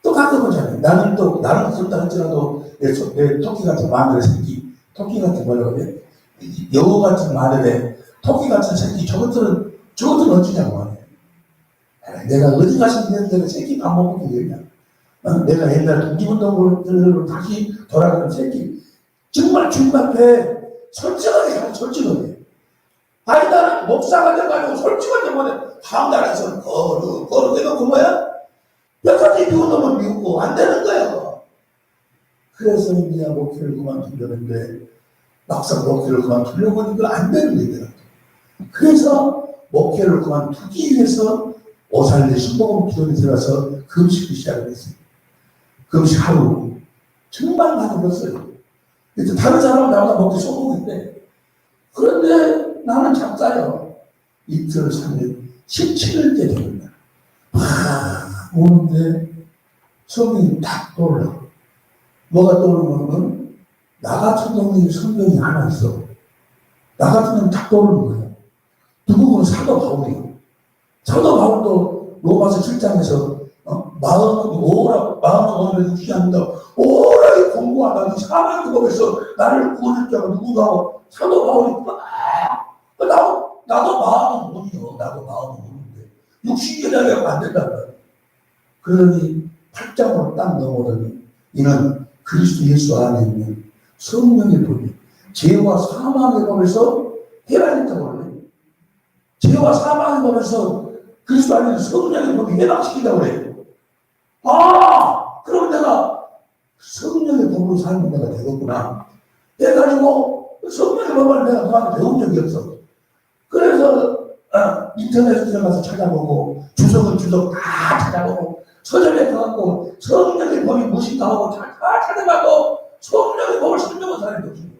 또 가끔은 나는 그렇다 할지라도 내 토끼 같은 마늘의 새끼, 토끼 같은 뭐라고 그래? 여우 같은 마늘에 토끼 같은 새끼, 저것들은 어찌냐고 하네. 내가 어디 가서 내가 새끼 밥 먹고 그러냐. 내가 옛날 독립운동을 다시 돌아가는 새끼. 정말 주님 앞에 솔직하게 하고 솔직하게. 아니 나는 목사가 돼가지고 솔직하게 뭐냐. 한나라에서 거룩해놓고 뭐야? 몇 가지 미운 놈은 미우고 안 되는 거야. 그래서 이제 목회를 그만두려는데 막상 목회를 그만두려고 하니까 안 되는 거예요. 그래서 목회를 그만두기 위해서 오살리 순복음 기도에 들어가서 금식을 시작을 했어요. 금식 하루 정말 많이 먹었어요. 다른 사람은 나보다 먹기 소복인데 그런데 나는 작자요. 이틀 3일 17일째 되는 날 오는데 성경이 딱 떠올라. 뭐가 떠오르면 나 같은 놈이 성경이 하나 있어. 나 같은 놈이 딱 떠오르는 거예요. 누구는 사도 바울이에요. 사도 바울도 로마서 7장에서 마음을 유지한다. 오래 공부한다. 사망 법에서 나를 구원할 자가 누구다. 사도 바울이 나도 마음은 못이요. 나도 마음은 못인데 60개나 하면 안 된단 말이에요. 그러니 8장으로 딱 넘어오더니 이는 그리스도 예수 안에 있는 성령의 법이 죄와 사망의 법에서 해방했다고 그래요. 죄와 사망의 법에서 그리스도 안에 있는 성령의 법이 해방시킨다고 그래요. 그럼 내가 성령의 법으로 살면 내가 되겠구나. 해가지고 성령의 법을 내가 그만큼 배운 적이 없어. 그래서 인터넷에 들어가서 찾아보고 주석은 주석 다 찾아보고 서점에 가갖고 성령의 법이 무엇인가 하고 다 찾아봐도 성령의 법을 설명한 사람이 없습니다.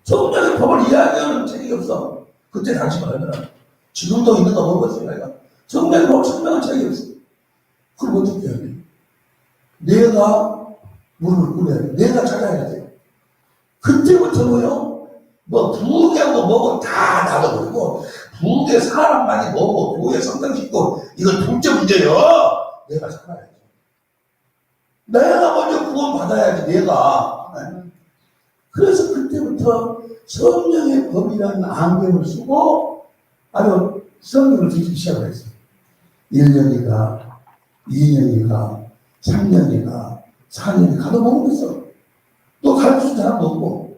성령의 법을 이야기하는 책이 없어. 그때 당시만 하더라. 지금도 있는 거 먹었어요. 내가 성령의 법을 설명한 책이 없어. 그걸 어떻게 해야 돼? 내가 무릎을 꿇어야 돼. 내가 찾아야 돼. 그때부터는요. 뭐 부엌하고 뭐고 다 놔둬버리고 부엌에 사람 많이 먹고 부엌에 성경 싣고 이건 둘째 문제요. 내가 살아야지. 내가 먼저 구원 받아야지 내가. 그래서 그때부터 성령의 법이라는 안경을 쓰고 아주 성경을 듣기 시작을 했어요. 1년이가 2년이가 3년이가 4년이 가도 모르겠어. 또 가르치는 사람도 없고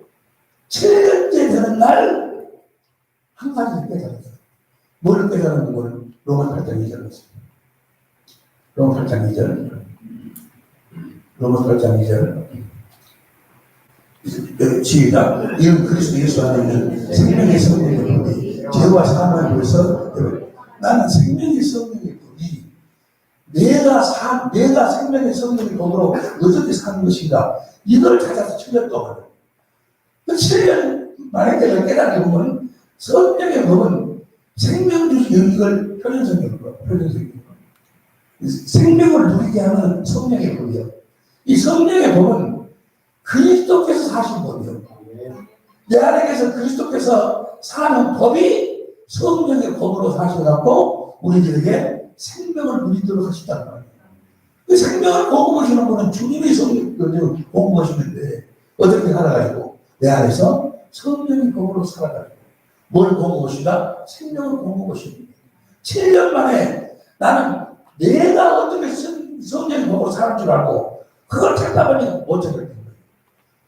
7년째 되는 날 한 가지를 깨달았어요. 뭐를 깨달았는 걸 로마 8장 2절을 했어요. 로마 8장 2절 로마 8장 2절 시작. 이는 그리스도 예수 안에 있는 생명의 성령의 법이 죄와 사망을 위해서 나는 생명의 성령의 법이 내가 생명의 성령의 법으로 어떻게 사는 것인가 이걸 찾아서 7년 동안 7년 만에 내가 깨닫게 보면 성령의 법은 생명주시 영역을 표현성경으로 생명을 누리게 하는 성령의 법이요. 이 성령의 법은 그리스도께서 사신 법이요. 내 안에서 그리스도께서 사는 법이 성령의 법으로 사셔갖고 우리들에게 생명을 누리도록 하시다는 말이에요. 그 생명을 공급하시는 분은 주님의 성령을 공급하시는데 어떻게 살아가지고 내 안에서 성령의 법으로 살아가지고 뭘 공급하시다? 생명을 공급하시는 거예요. 7년 만에 나는 내가 어떻게 성령의 법으로 사는 줄 알고 그걸 찾다 보니 못 찾을 거예요.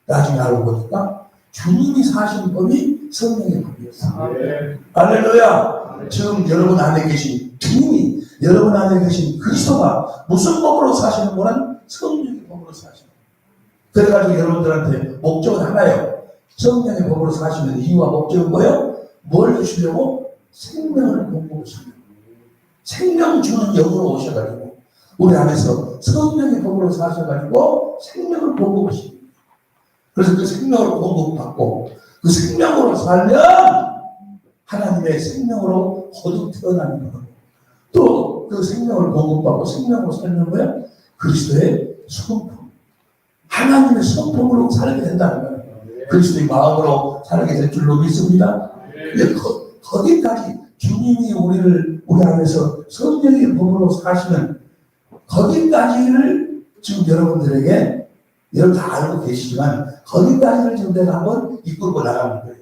나중에 알고 보니까 주님이 사신 법이 성령의 법이었어요. 네. 할렐루야. 지금 여러분 안에 계신 주님이, 여러분 안에 계신 그리스도가 무슨 법으로 사시는 분은 성령의 법으로 사시는 거예요. 그래가지고 여러분들한테 목적은 하나예요. 성령의 법으로 사시는 이유와 목적은 뭐예요? 뭘 주시려고? 생명을 공급하시는 거예요. 생명 주는 영으로 오셔가지고 우리 안에서 성령의 법으로 사셔가지고 생명을 공급하시는 거예요. 그래서 그 생명을 공급받고 그 생명으로 살면 하나님의 생명으로 거듭 태어나는 거예요. 또 그 생명을 공급받고 생명으로 살는 거예요. 그리스도의 성품, 하나님의 성품으로 살게 된다는 거예요. 그리스도의 마음으로 살게 될 줄로 믿습니다. 거기까지 주님이 우리 안에서 성령의 법으로 사시는 거기까지를 지금 여러분들에게 여러분 다 알고 계시지만 거기까지를 지금 내가 한번 이끌고 나가는 거예요.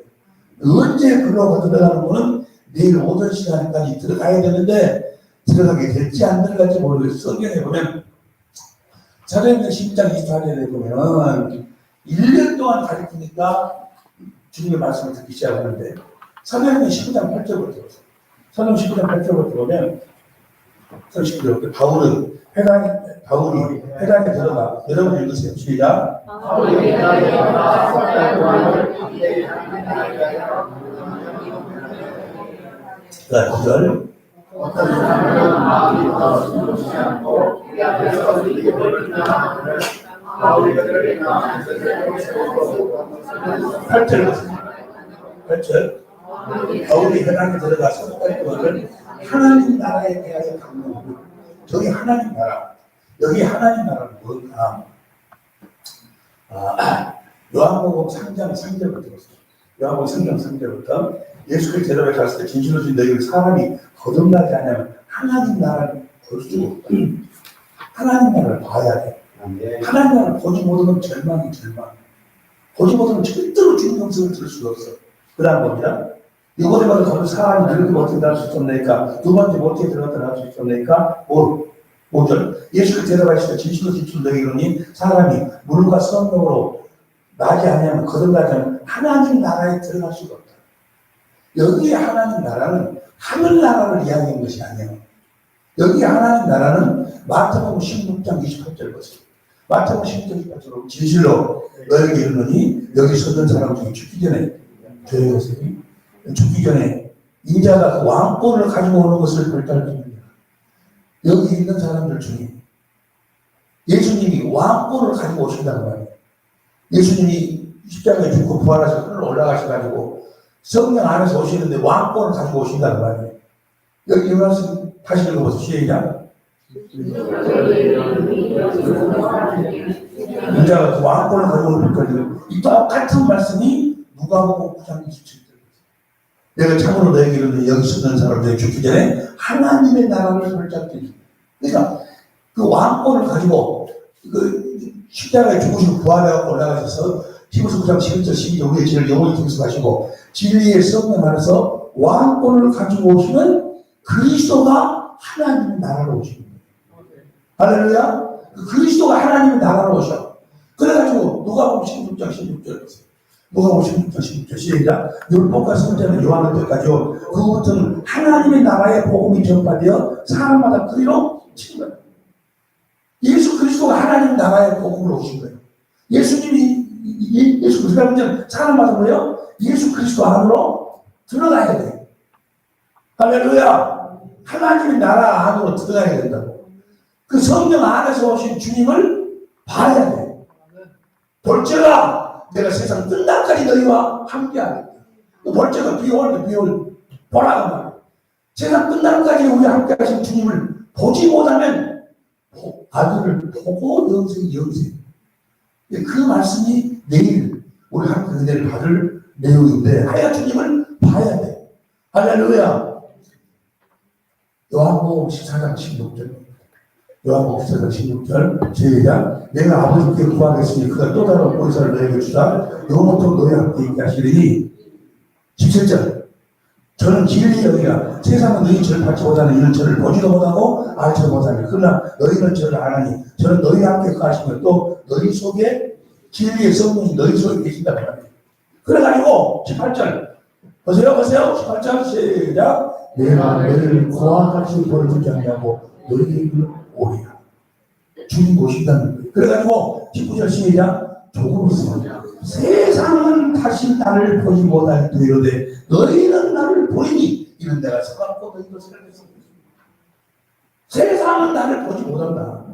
언제 그러고 들어가는 거는 내일 오전 시간까지 들어가야 되는데 들어가게 될지 안 들어갈지 모르겠어요. 성경에 보면 사도행전 10장 24절에 보면 1년 동안 가르치니까 주님의 말씀을 듣기 시작하는데 사도행전 19장 8절부터 사도행전 19장 8절부터 보면 바울이 회당에 들어가 여러분 읽으세요. 시작. 자, 9절. 어떤 사람은 마음이 더 숨지 않고 우리 앞에서 이게 버리나 바울이 그들에게 나와서 8절. 바울이 회당에 들어가서 석 동안을 하나님 나라에 대하여 강론하고 저기 하나님 나라, 여기 하나님 나라는 뭘까? 요한복음 3장 3절부터 요한복음 3장 3절부터 예수를 데려가 갔을 때 진실로 준 너희를 사람이 거듭나지 않으면 하나님 나라를 볼 수 없다. 하나님 나라를 봐야 돼. 하나님 나라를 보지 못하면 절망이 절망. 보지 못하면 절대로 주님 음성을 들을 수가 없어. 그 다음 봅니다. 이곳에 가서 가면 사람이 늙으면 어떻게 나올 수 있었나이까? 두 번째 어떻게 들어갔다 나올 수 있었나이까? 5절. 예수를 데려가시다 진실로 너희 이르니 사람이 물과 성령으로 나지 아니하면 거듭나지 않으면 하나님 나라에 들어갈 수가 없다. 여기 하나님 나라는 하늘나라를 이야기한 것이 아니에요. 여기 하나님 나라는 마태복음 16장 28절 보세요. 마태복음 16장 28절로 진실로 너에게 이르노니 여기 서던 사람 중에 죽기 전에 조용하세요. 죽기 전에 인자가 그 왕권을 가지고 오는 것을 결단합니다. 여기 있는 사람들 중에 예수님이 왕권을 가지고 오신다는 말이에요. 예수님이 십자가에 죽고 부활하셔서 하늘로 올라가셔가지고 성령 안에서 오시는데 왕권을 가지고 오신다는 말이에요. 여기 이 말씀 다시 읽어보세요. 시작. 인자가 그 왕권을 가지고 오는 것까지 이 똑같은 말씀이 누가복음 9장 27절. 내가 참으로 너에게 이르노니 여기 서는 사람들이 죽기 전에 하나님의 나라를 설정했다. 그러니까 그 왕권을 가지고 그 십자가에 죽으시고 부활하고 올라가셔서 히브리서 9장 11절 12절 우리의 죄를 영원히 징수하시고 진리의 성령 안에서 왕권을 가지고 오시는 그리스도가 하나님의 나라로 오시는 거예요. 할렐루야. 그 그리스도가 하나님의 나라로 오셔. 그래가지고 누가복음 16장 16절 누가복음 16장 16절 시작. 율법과 선지자는 요한의 때까지 그것은 하나님의 나라의 복음이 전파되어 사람마다 그리로 친 거예요. 예수 그리스도가 하나님 나라의 복음으로 오신 거예요. 예수님이 예수 그리스도는 사람마다 뭐예요? 예수 그리스도 안으로 들어가야 돼요. 할렐루야. 하나님의 나라 안으로 들어가야 된다고. 그 성령 안에서 오신 주님을 봐야 돼요. 볼지라 내가 세상 끝날까지 너희와 함께하겠다. 볼지가 비올 보라는 말이에요. 세상 끝날까지 우리와 함께하신 주님을 보지 못하면 아들을 보고 영생. 그 말씀이 내일 우리 하나님 은혜를 받을 내용인데 하여 주님을 봐야 돼. 할렐루야. 요한복음 14장 16절 요한복음 14장 16절 시작. 내가 아버지께 구하겠으니 그가 또 다른 보혜사를 너에게 주사 영원토록 너희 함께 있게 하시리니 17절 저는 진리여기라 세상은 너희 저를 받지 못하는 이는 저를 보지도 못하고 알지도 못하니 그러나 너희는 저를 아나니 저는 너희와 함께 가시며 또 너희 속에 진리의 성령이 너희 속에 계신다 말이에요. 그래가지고 18절 보세요. 18절 시작. 내가 너희를 그와 같이 벌어주지 않냐고 너희에게 오리라. 주님 오신다는 거예요. 그래가지고 19절 시작. 조금 있으면 세상은 다시 나를 보지 못할 되로되 너희는 나를 보리니 이는 내가 서갖고 너희 것을 알겠습니다. 세상은 나를 보지 못한다.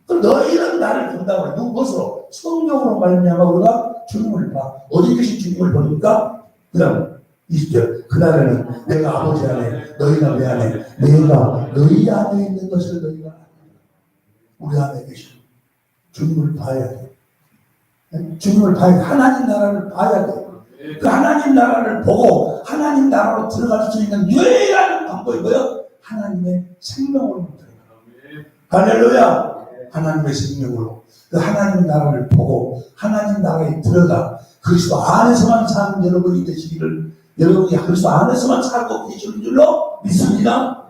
그럼 너희는 나를 본다고 해. 무엇으로? 성령으로 말미암아 우리가 주님을 봐. 어디 계신 주님을 보니까 그다음 20절 그날에는 내가 아버지 안에 너희가 내 안에 내가 너희 안에 있는 것을 너희가 우리 안에 계신 주님을 봐야 돼. 주님을 봐야 돼. 하나님 나라를 봐야 돼. 그 하나님 나라를 보고 하나님 나라로 들어갈 수 있는 유일한 방법이 뭐예요? 하나님의 생명으로 들어가. 할렐루야. 하나님의 생명으로 그 하나님 나라를 보고 하나님 나라에 들어가 그리스도 안에서만 사는 여러분이 되시기를 여러분이 그리스도 안에서만 살고 계시는 줄로 믿습니다.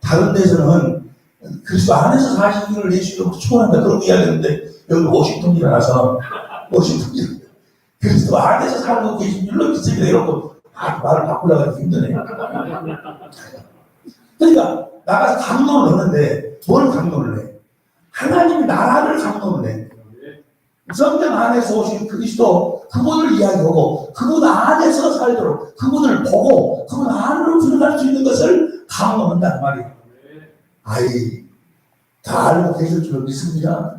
다른 데서는 그리스도 안에서 사시기를 예수님으로 축원한다 그런 이야기하는데 여기 워싱턴이라서 그리스도 안에서 살고 계신 줄로 믿습니다. 이러고 말을 바꾸려고 하기 힘드네. 그러니까 나가서 강론을 하는데 뭘 강론을 해? 하나님 나라를 강론을 해. 성경 안에서 오신 그리스도 그분을 이야기하고 그분 안에서 살도록 그분을 보고 그분 안으로 들어갈 수 있는 것을 강론한단 말이에요. 아이 다 알고 계실 줄 믿습니다.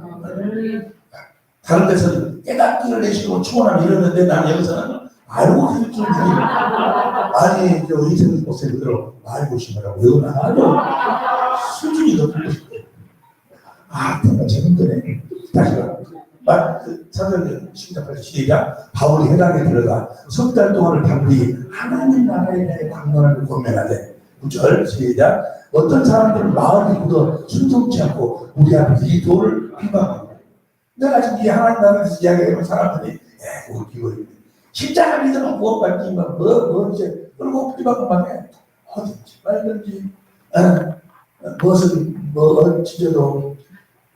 다른 데서는 깨닫기를 내시고 축원하면 이러는데 나는 여기서는 알고 계실 줄 믿습니다. 아니 저 이승민 목사님들로 알고 싶으라고 이건 아주 수준이 높은 것이에요. 아 정말 재밌네. 다시 사도행전 18절 시작. 바울이 회당에 들어가 석 달 동안을 담비 하나님 나라에 대해 강론하는 고민하되 9절 시작. 어떤 사람들은 마음이 굳어 순종치 않고 우리 앞에 이 도를 비방합니다. 내가 지금 이 하나님 나라에서 이야기하는 사람들이 웃기고 있네. 십자가 믿으면 구원받지 뭐 이제 그리고 비방만 해. 어딘지 말든지 무엇은 어찌저도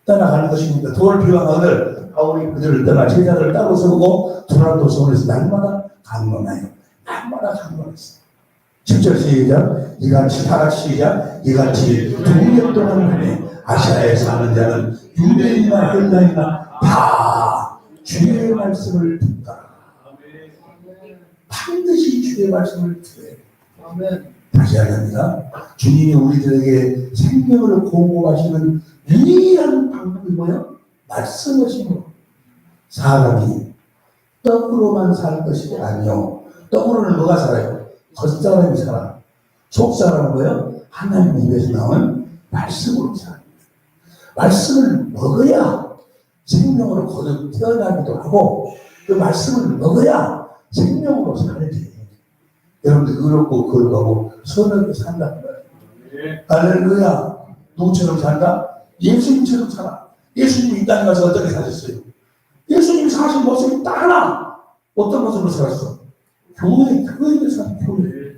떠나가는 것입니다. 도를 비방하거늘 바울이 그들을 떠나 제자들을 따로 세우고 두란도 성원에서 날마다 강론하여 날마다 강론했어. 10절 시작. 이같이 다같이 시작. 이같이 2년 동안 만에 아시아에 사는 자는 유대인이나 헬라인이나 다 주의 말씀을 듣다. 반드시 주의 말씀을 들어야 돼. 다시 하렵니다. 주님이 우리들에게 생명을 공급하시는 유일한 방법이 뭐예요? 말씀하시고 사람이 떡으로만 살 것이 아니요. 떡으로는 뭐가 살아요? 겉사람이 살아. 속사람은 뭐예요? 하나님 입에서 나온 말씀으로 살아요. 말씀을 먹어야 생명으로 거듭 태어나기도 하고 그 말씀을 먹어야 생명으로 살지. 여러분들 의롭고 거룩하고 선하게 산다는 거예요. 할렐루야. 누구처럼 산다? 예수님처럼 살아. 예수님이 이 땅에 가서 어떻게 사셨어요? 예수님이 사신 모습이 딱 하나. 어떤 모습으로 살았어? 교회에 사는 교회.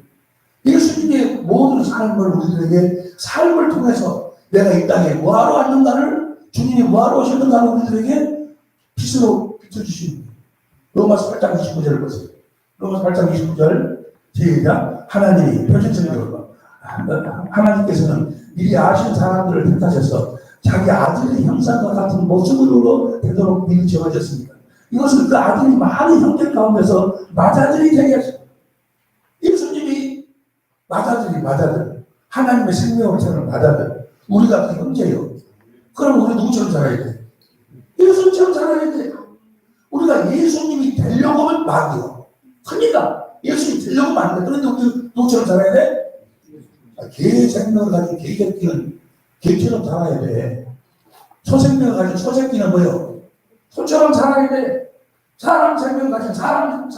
예수님의 모든 삶을 우리들에게 삶을 통해서 내가 이 땅에 뭐하러 왔는가를 주님이 뭐하러 오셨는가를 우리들에게 빛으로 비춰주시는 거예요. 로마서 8장 29절을 보세요. 로마서 8장 29절 시작. 하나님이 표준성경으로 하나님께서는 미리 아신 사람들을 택하셔서 자기 아들의 형상과 같은 모습으로 되도록 미리 정하셨습니다. 이것은 그 아들이 많은 형제 가운데서 맏아들이 되게 하십니다. 예수님이 맏아들 하나님의 생명을 사는 맏아들 우리가 그 형제예요. 그럼 우리 누구처럼 살아야 돼? 예수님처럼 살아야 돼. 우리가 예수님이 되려고 하면 막이요. 그러니까 예수님이 되려고 하면 안 돼. 그런데 우리 누구처럼 살아야 돼? 개의 생명을 가진 개새끼는 개처럼 살아야 돼. 소생명을 가진 소새끼는 뭐예요? 소처럼 살아야 돼. 사람 생명을 가진 사람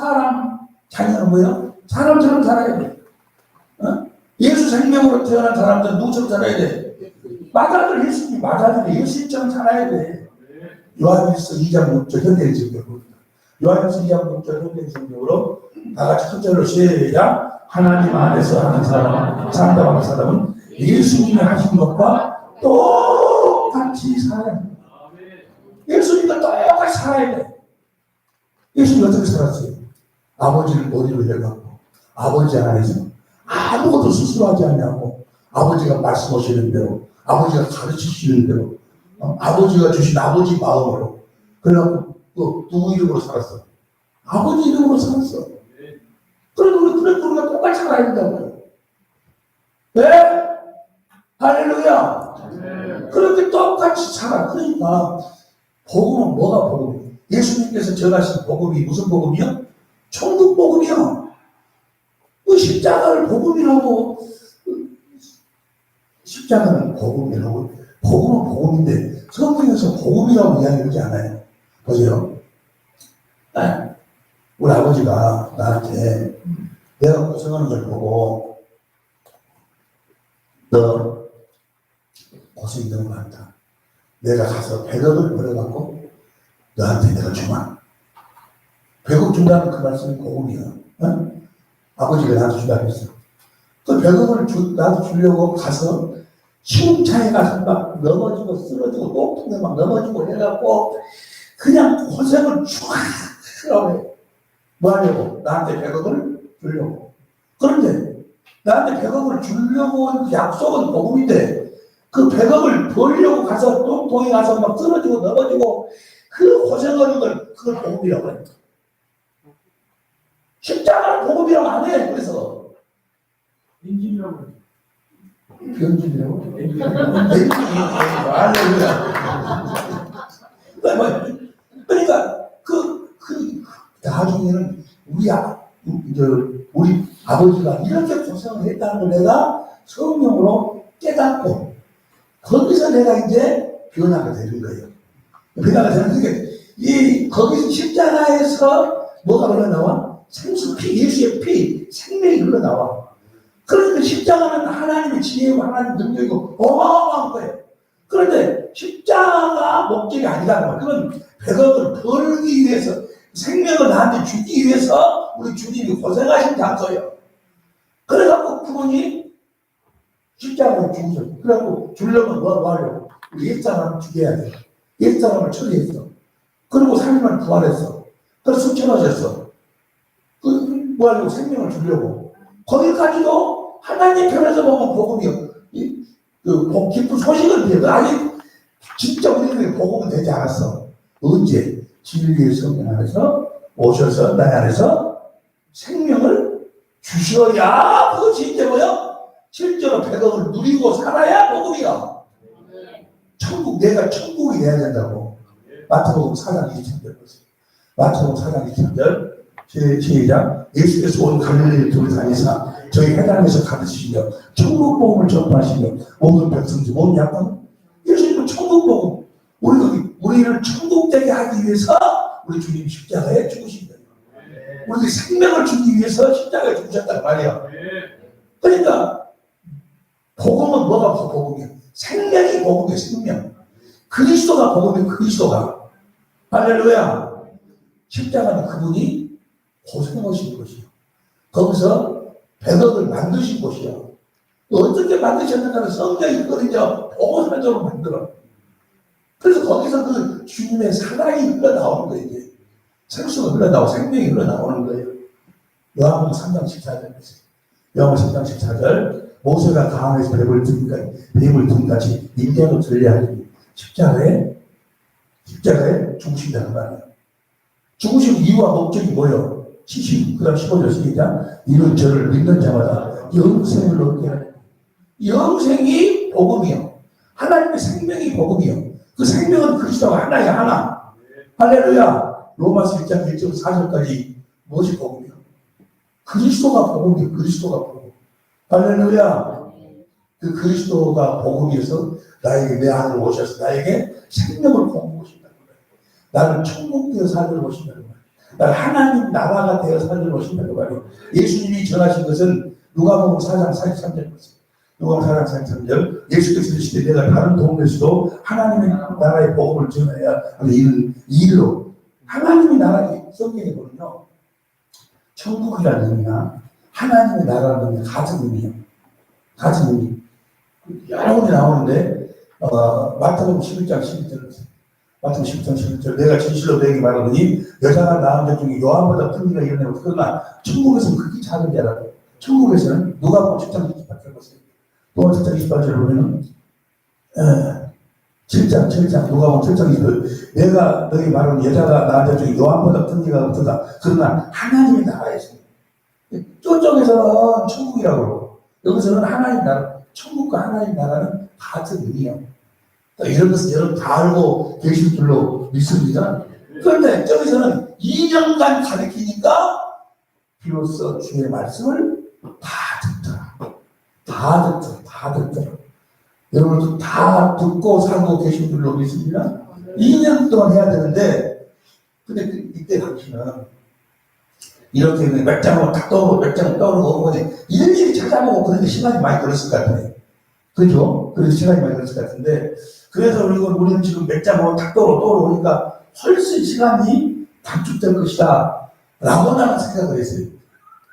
자녀는 뭐예요? 사람처럼 살아야 돼. 예수 생명으로 태어난 사람들은 누구처럼 살아야 돼? 맏아들 예수님, 맏아들이 예수님처럼 살아야 돼. 요한일서 2장 6절 현대인 성경으로 요한일서 2장 6절 현대인 성경으로 다같이 큰 절로 시작. 하나님 안에서 하는 사람, 산다고 하는 사람은 예수님이 하신 것과 똑같이 살아야 돼. 예수님과 똑같이 살아야 돼. 예수님 어떻게 살았어요? 아버지를 머리로 해갖고 아버지 안에서 아무것도 스스로 하지 않냐고 아버지가 말씀하시는 대로 아버지가 가르치시는 대로 아버지가 주신 아버지 마음으로 그래갖고 또 누구 이름으로 살았어? 아버지 이름으로 살았어. 그래도 우리가 똑같이 살아야 된다고요. 네? 할렐루야. 그렇게 똑같이 살아. 그러니까 복음은 뭐가 복음이에요? 예수님께서 전하신 복음이 무슨 복음이요? 천국 복음이요. 그 십자가를 복음이라고 십자가는 복음이라고 복음은 복음인데 성경에서 복음이라고 이야기하지 않아요. 보세요. 우리 아버지가 나한테 내가 고생하는 걸 보고 너 고생이 너무 많다. 내가 가서 100억을 벌어갖고 너한테 내가 주마. 100억 준다는 그 말씀이 복음이야. 어? 아버지가 나한테 준다고 했어. 그 100억을 나한테 주려고 가서 시흥차에 가서 막 넘어지고 쓰러지고 높은데 막 넘어지고 해갖고 그냥 고생을 쫙 하라고 해. 뭐 하려고? 나한테 100억을 주려고. 그런데 나한테 100억을 주려고 한 약속은 복음인데 그 100억을 벌려고 가서 똥통에 가서 막 쓰러지고 넘어지고 그 고생하는 걸 그걸 복음이라고 해. 십자가는 복음이라고 안 해. 그래서 인진이라고 해. 병진이라고? 그러니까 나중에는 우리 아버지가 이렇게 고생을 했다는 걸 내가 성령으로 깨닫고 거기서 내가 이제 변화가 되는 거예요. 변화가 되는 게 거기서 십자가에서 뭐가 흘러나와? 생수피, 예수의 피, 생명이 흘러나와. 그러니까 십자가는 하나님의 지혜고 하나님의 능력이고 어마어마한 거예요. 그런데 십자가 목적이 아니라는 거예요. 그건 100억을 벌기 위해서 생명을 나한테 주기 위해서 우리 주님이 고생하신 장소예요. 그래갖고 그분이 십자가를 죽으셨고 그래갖고 주려면 뭐 하려고? 우리 옛사람을 죽여야 돼. 옛사람을 처리했어. 그리고 3일만 부활했어. 그래서 승천하셨어. 뭐 하려고? 생명을 주려고. 거기까지도 하나님 편에서 보면 복음이요. 기쁜 소식은 돼요. 아직 진짜 우리에게 복음은 되지 않았어. 언제? 진리의 성령 안에서 오셔서 나의 안에서 생명을 주셔야 그것이 이제 뭐요? 실제로 100억을 누리고 살아야 복음이야. 천국, 내가 천국이 돼야 된다고. 마태복음 4장 23절 보세요. 마태복음 4장 23절 시작. 예수께서 온 갈릴리를 두루 다니사 저희 해당에서 가르치시며 천국 복음을 전파하시며 모든 백성들 모든 약간 예수님은 천국 복음 우리를 천국 되게 하기 위해서 우리 주님이 십자가에 죽으신 거예요. 우리 생명을 주기 위해서 십자가에 죽으셨단 말이야. 그러니까 복음은 뭐가 무슨 복음이야? 생명이 복음이야. 생명. 그리스도가 복음이야. 그리스도가. 할렐루야. 십자가는 그분이 고생하신 것이요. 거기서 100억을 만드신 곳이요. 어떻게 만드셨는가는 성경이 그걸 이제 보고서적으로 만들어. 그래서 거기서 그 주님의 사랑이 흘러나오는 거예요. 이제. 생수가 흘러나오고 생명이 흘러나오는 거예요. 요한복음 3장 14절 보세요. 요한복음 3장 14절 모세가 강에서 뱀을 든 같이 인자도 들려하니 십자가에 죽으신다는 말이에요. 죽으신 이유와 목적이 뭐예요? 70, 그 다음 15절 시작. 이는 저를 믿는 자마다 영생을 얻게 하는 영생이 복음이요. 하나님의 생명이 복음이요. 그 생명은 그리스도가 하나야 하나. 할렐루야. 로마서 1장 1절 4절까지 무엇이 복음이요? 그리스도가 복음이요. 그리스도가 복음. 할렐루야. 그 그리스도가 복음이어서 나에게 내 안으로 오셔서 나에게 생명을 공급하신다는 거예요. 나를 천국 되어 살도록 오신다는 거예요. 나를 하나님 나라가 되어 살도록 오신다는 거예요. 예수님이 전하신 것은 누가복음 4장 43절 보세요. 누가복음 4장 43절 예수께서 이르시되 내가 다른 동네에서도 하나님의 나라의 복음을 전해야 하는 일로 하나님의 나라의 성경에 보면요. 천국이라는 의미나 하나님의 나라라는 의미 같은 의미예요. 같은 의미. 여러 번이 나오는데 마태복음 11장 11절 보세요. 마태복음 10장 11절 내가 진실로 너에게 말하노니 여자가 낳은 자 중에 요한보다 큰 이가 일어나고 그러나 천국에서는 그렇게 작은 자라고. 천국에서는 누가복음 10장 28절 보세요. 누가복음 10장 28절 보면은 7장 누가복음 7장 28절 내가 너에게 말하는 여자가 낳은 자 중에 요한보다 큰 이가 없다. 그러나 하나님의 나라에서 저쪽에서는 천국이라고 그러고 여기서는 하나님 나라 천국과 하나님 나라는 같은 의미예요. 이런 것은 여러분 다 알고 계실 줄로 믿습니다. 그런데 저기서는 2년간 가르치니까 비로소 주의 말씀을 다 듣더라. 여러분도 다 듣고 살고 계신 줄로 믿습니다. 2년 동안 해야 되는데 근데 이때 당시는 이렇게 몇 장을 딱 떠오르고 몇 장을 떠오르고 일일이 찾아보고 그런데 시간이 많이 걸렸을 것 같아요. 그죠? 그래서 시간이 많이 걸렸을 것 같은데 그래서 우리는 지금 몇 장을 딱 떠오르니까 훨씬 시간이 단축될 것이다 라고 나는 생각을 했어요.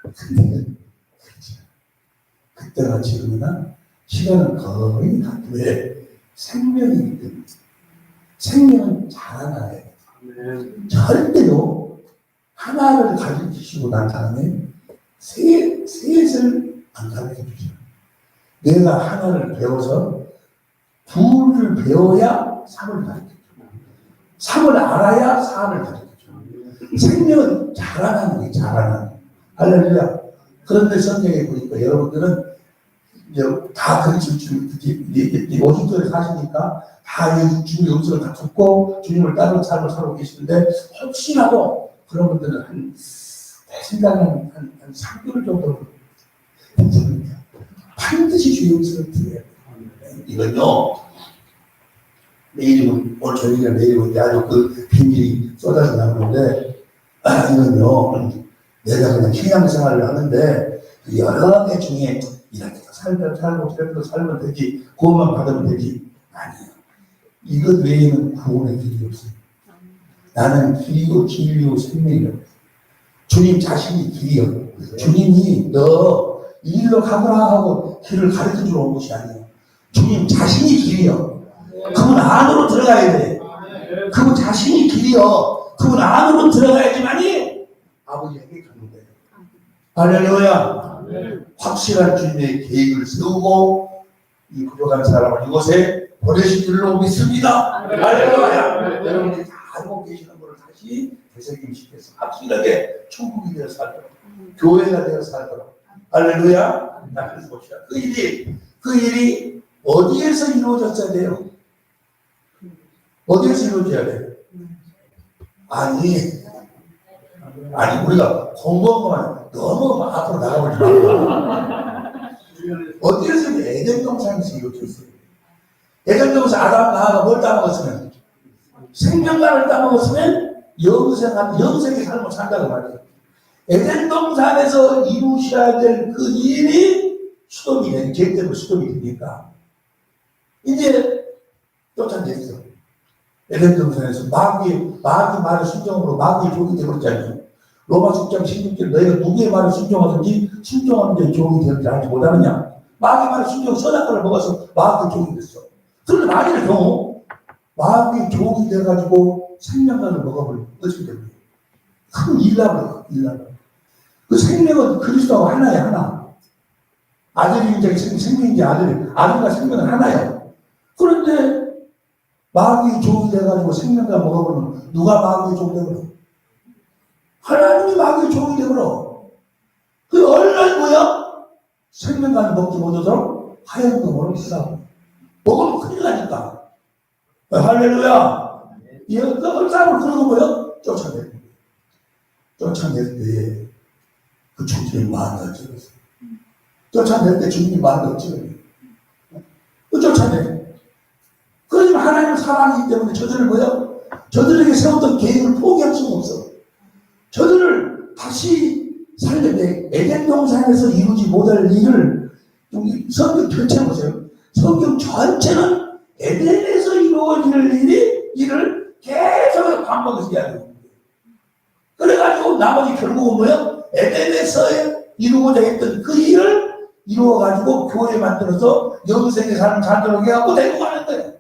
근데 그때나 지금이나 시간은 거의 같은데 생명이기 때문에 생명은 자라나요. 절대로 하나를 가르치시고 난 다음에 셋을 안 가르쳐 주죠. 내가 하나를 배워서 둘을 배워야 3을 가르쳐 줘. 3을 알아야 4를 가르쳐 줘. 생명은 자라나는 게 자라나는. 할렐루야. 그런데 성경에 보니까 여러분들은 다 그렇지 오순절에 사시니까 다 주님의 음성을 다 듣고 주님을 따르는 삶을 살고 계시는데 혹시라도 그런 분들은 내 생각에는 한 3개월 정도 반드시 주의 음성을 들어야 돼요. 이건요 내일이면 오늘 저녁이나 내일이면 아주 그 비밀이 쏟아져 나오는데 이건요 내가 그냥 신앙생활을 하는데 여러 개 중에 이렇게 살고 저렇게 살면 되지 구원만 받으면 되지 아니에요. 이것 외에는 구원의 길이 없어요. 나는 길이고 진리고 생명이라고. 주님 자신이 길이요. 주님이 너 이 일로 가거라 하고 길을 가르쳐주러 온 것이 아니에요. 주님 자신이 길이요. 그분 안으로 들어가야 돼. 그분 자신이 길이요. 그분 안으로 들어가야지만이 아버지에게 가는 거예요. 할렐루야. 확실한 주님의 계획을 세우고 이 부족한 사람을 이곳에 보내신 줄로 믿습니다. 할렐루야. 여러분들이 다 알고 계시는 것을 다시 되새김시켜서 확실하게 천국이 되어 살도록 교회가 되어 살도록 할렐루야. 그래서 봅시다. 그 일이 어디에서 이루어졌어야 돼요? 어디에서 이루어져야 돼요? 아니 우리가 공부한 것만 너무 앞으로 나가버리지 말고 어디에서 에덴 동산에서 이루어졌어요? 에덴 동산 아담 나아가 뭘 따먹었으면 생명과를 따먹었으면 영생의 삶을 산다고 말이에요. 에덴 동산에서 이루셔야 될 그 일이 수dom이 되는 죄 때문에 수dom이 되니까 이제 쫓아냈어. 에덴 동산에서 마귀 말을 순종으로 마귀의 종이 되어버렸잖아요. 로마서 6장 16절 너희가 누구의 말을 순종하든지 순종하는 데 종이 되는지 알지 못하느냐. 마귀의 말을 순종 선악과를 먹어서 마귀의 종이 됐어. 그런데 마귀의 경우 마귀의 종이 돼가지고 생명과를 먹어버리고 어떻게 됩니까? 큰 일나버려. 그 생명은 그리스도하고 하나야 하나. 아들인지 생명인지 아들과 생명은 하나예요. 그런데 마귀의 종이 돼가지고 생명과 먹어버리면 누가 마귀의 종이 되버려? 하나님이 마귀의 종이 되버려. 그 얼마나 뭐야? 생명과를 먹지 못하도록 하얀 검으로 싸고 먹으면 큰일 나니까. 할렐루야. 그 싸움을 그러고 뭐야? 쫓아낼 때 그 주님이 마음을 어쩌겠어. 쫓아낼 때 주님이 마음을 어쩌겠어. 쫓아내. 그러지만 하나님은 사랑이기 때문에 저들을 뭐야? 저들에게 세웠던 계획을 포기할 수가 없어. 저들을 다시 살려내. 에덴 동산에서 이루지 못할 일을 성경 전체 보세요. 성경 전체는 에덴에서 이루어질 일을 계속 반복해서 해야 돼요. 그래가지고 나머지 결국은 뭐야? 에덴에서 이루고자 했던 그 일을 이루어가지고 교회 만들어서 영생의 삶을 살도록 해갖고 데리고 가는 거예요.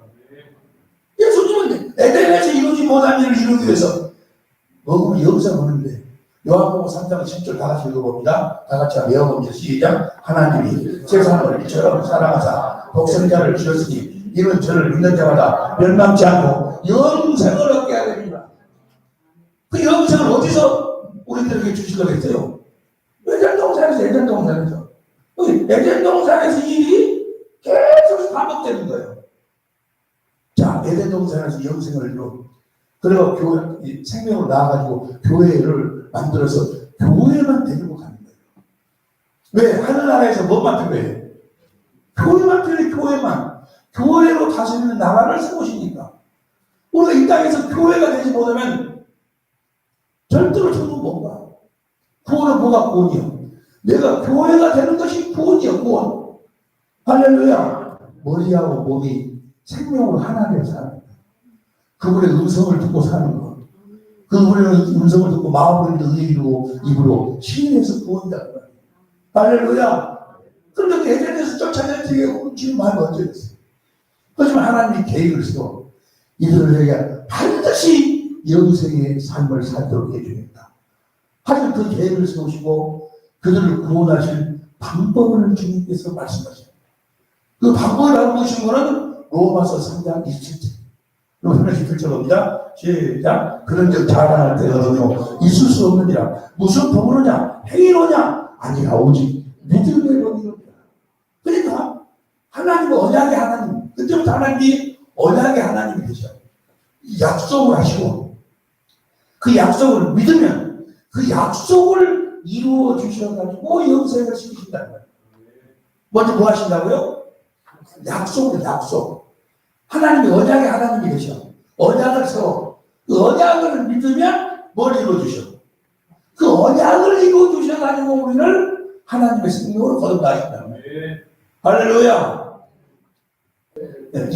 예수님은 에덴에서 이루어진 못한 일을 이루기 위해서 먹으면 여기서 보는데 요한복음 3장 10절 다 같이 읽어봅니다. 다 같이 외워봅니다. 시작. 하나님이 세상을 이처럼 사랑하사 독생자를 주셨으니 이는 저를 믿는 자마다 멸망치 않고 영생을 얻게 하리라. 그 영생을 어디서 우리들에게 주시려고 했어요? 에덴동산에서 에덴동산에서. 에덴동산에서 일이 계속 반복되는 거예요. 자, 에덴동산에서 영생을 이루고 그리고 교회, 생명으로 나와가지고 교회를 만들어서 교회만 데리고 가는 거예요. 왜? 하늘나라에서 뭐만 필요해요? 교회만 필요해, 교회만. 교회로 다스리는 나라를 세우시니까. 우리가 이 땅에서 교회가 되지 못하면 절대로 천국 못 가. 구원은 뭐가 구원이요? 내가 교회가 되는 것이 구원이요, 구원. 할렐루야. 머리하고 몸이 생명으로 하나 되어 사는 거예요. 그분의 음성을 듣고 사는 것. 그분의 음성을 듣고 마음으로 의로 입으로 시인해서 구원한다는 거예요. 할렐루야. 그런데 에덴에서 쫓아낼 때 지금 마음이 어쩌겠어요. 하지만 하나님이 계획을 세워 이들에게 반드시 영생의 삶을 살도록 해주겠다. 하지만 그 계획을 세우시고 그들을 구원하실 방법을 주님께서 말씀하십니다. 그 방법을 알아보신 거는 로마서 3장 27절. 하나씩 펼쳐봅니다. 시작. 그런즉 자랑할 때가 어디요? 있을 수 없느니라. 무슨 법으로냐? 행위로냐? 아니라 오직 믿음의 법이로냐. 그러니까 하나님은 언약의 하나님. 그때부터 하나님이 언약의 하나님이 되셔. 약속을 하시고 그 약속을 믿으면 그 약속을 이루어 주셔가지고 영생을 시키신다는 거예요. 먼저 뭐 하신다고요? 약속을 약속. 하나님이 언약의 하나님이 되셔. 언약을 세워. 그 언약을 믿으면 뭘 이루어주셔? 그 언약을 이루어주셔가지고 우리를 하나님의 생명으로 거듭나신다는 거예요. 할렐루야. 네,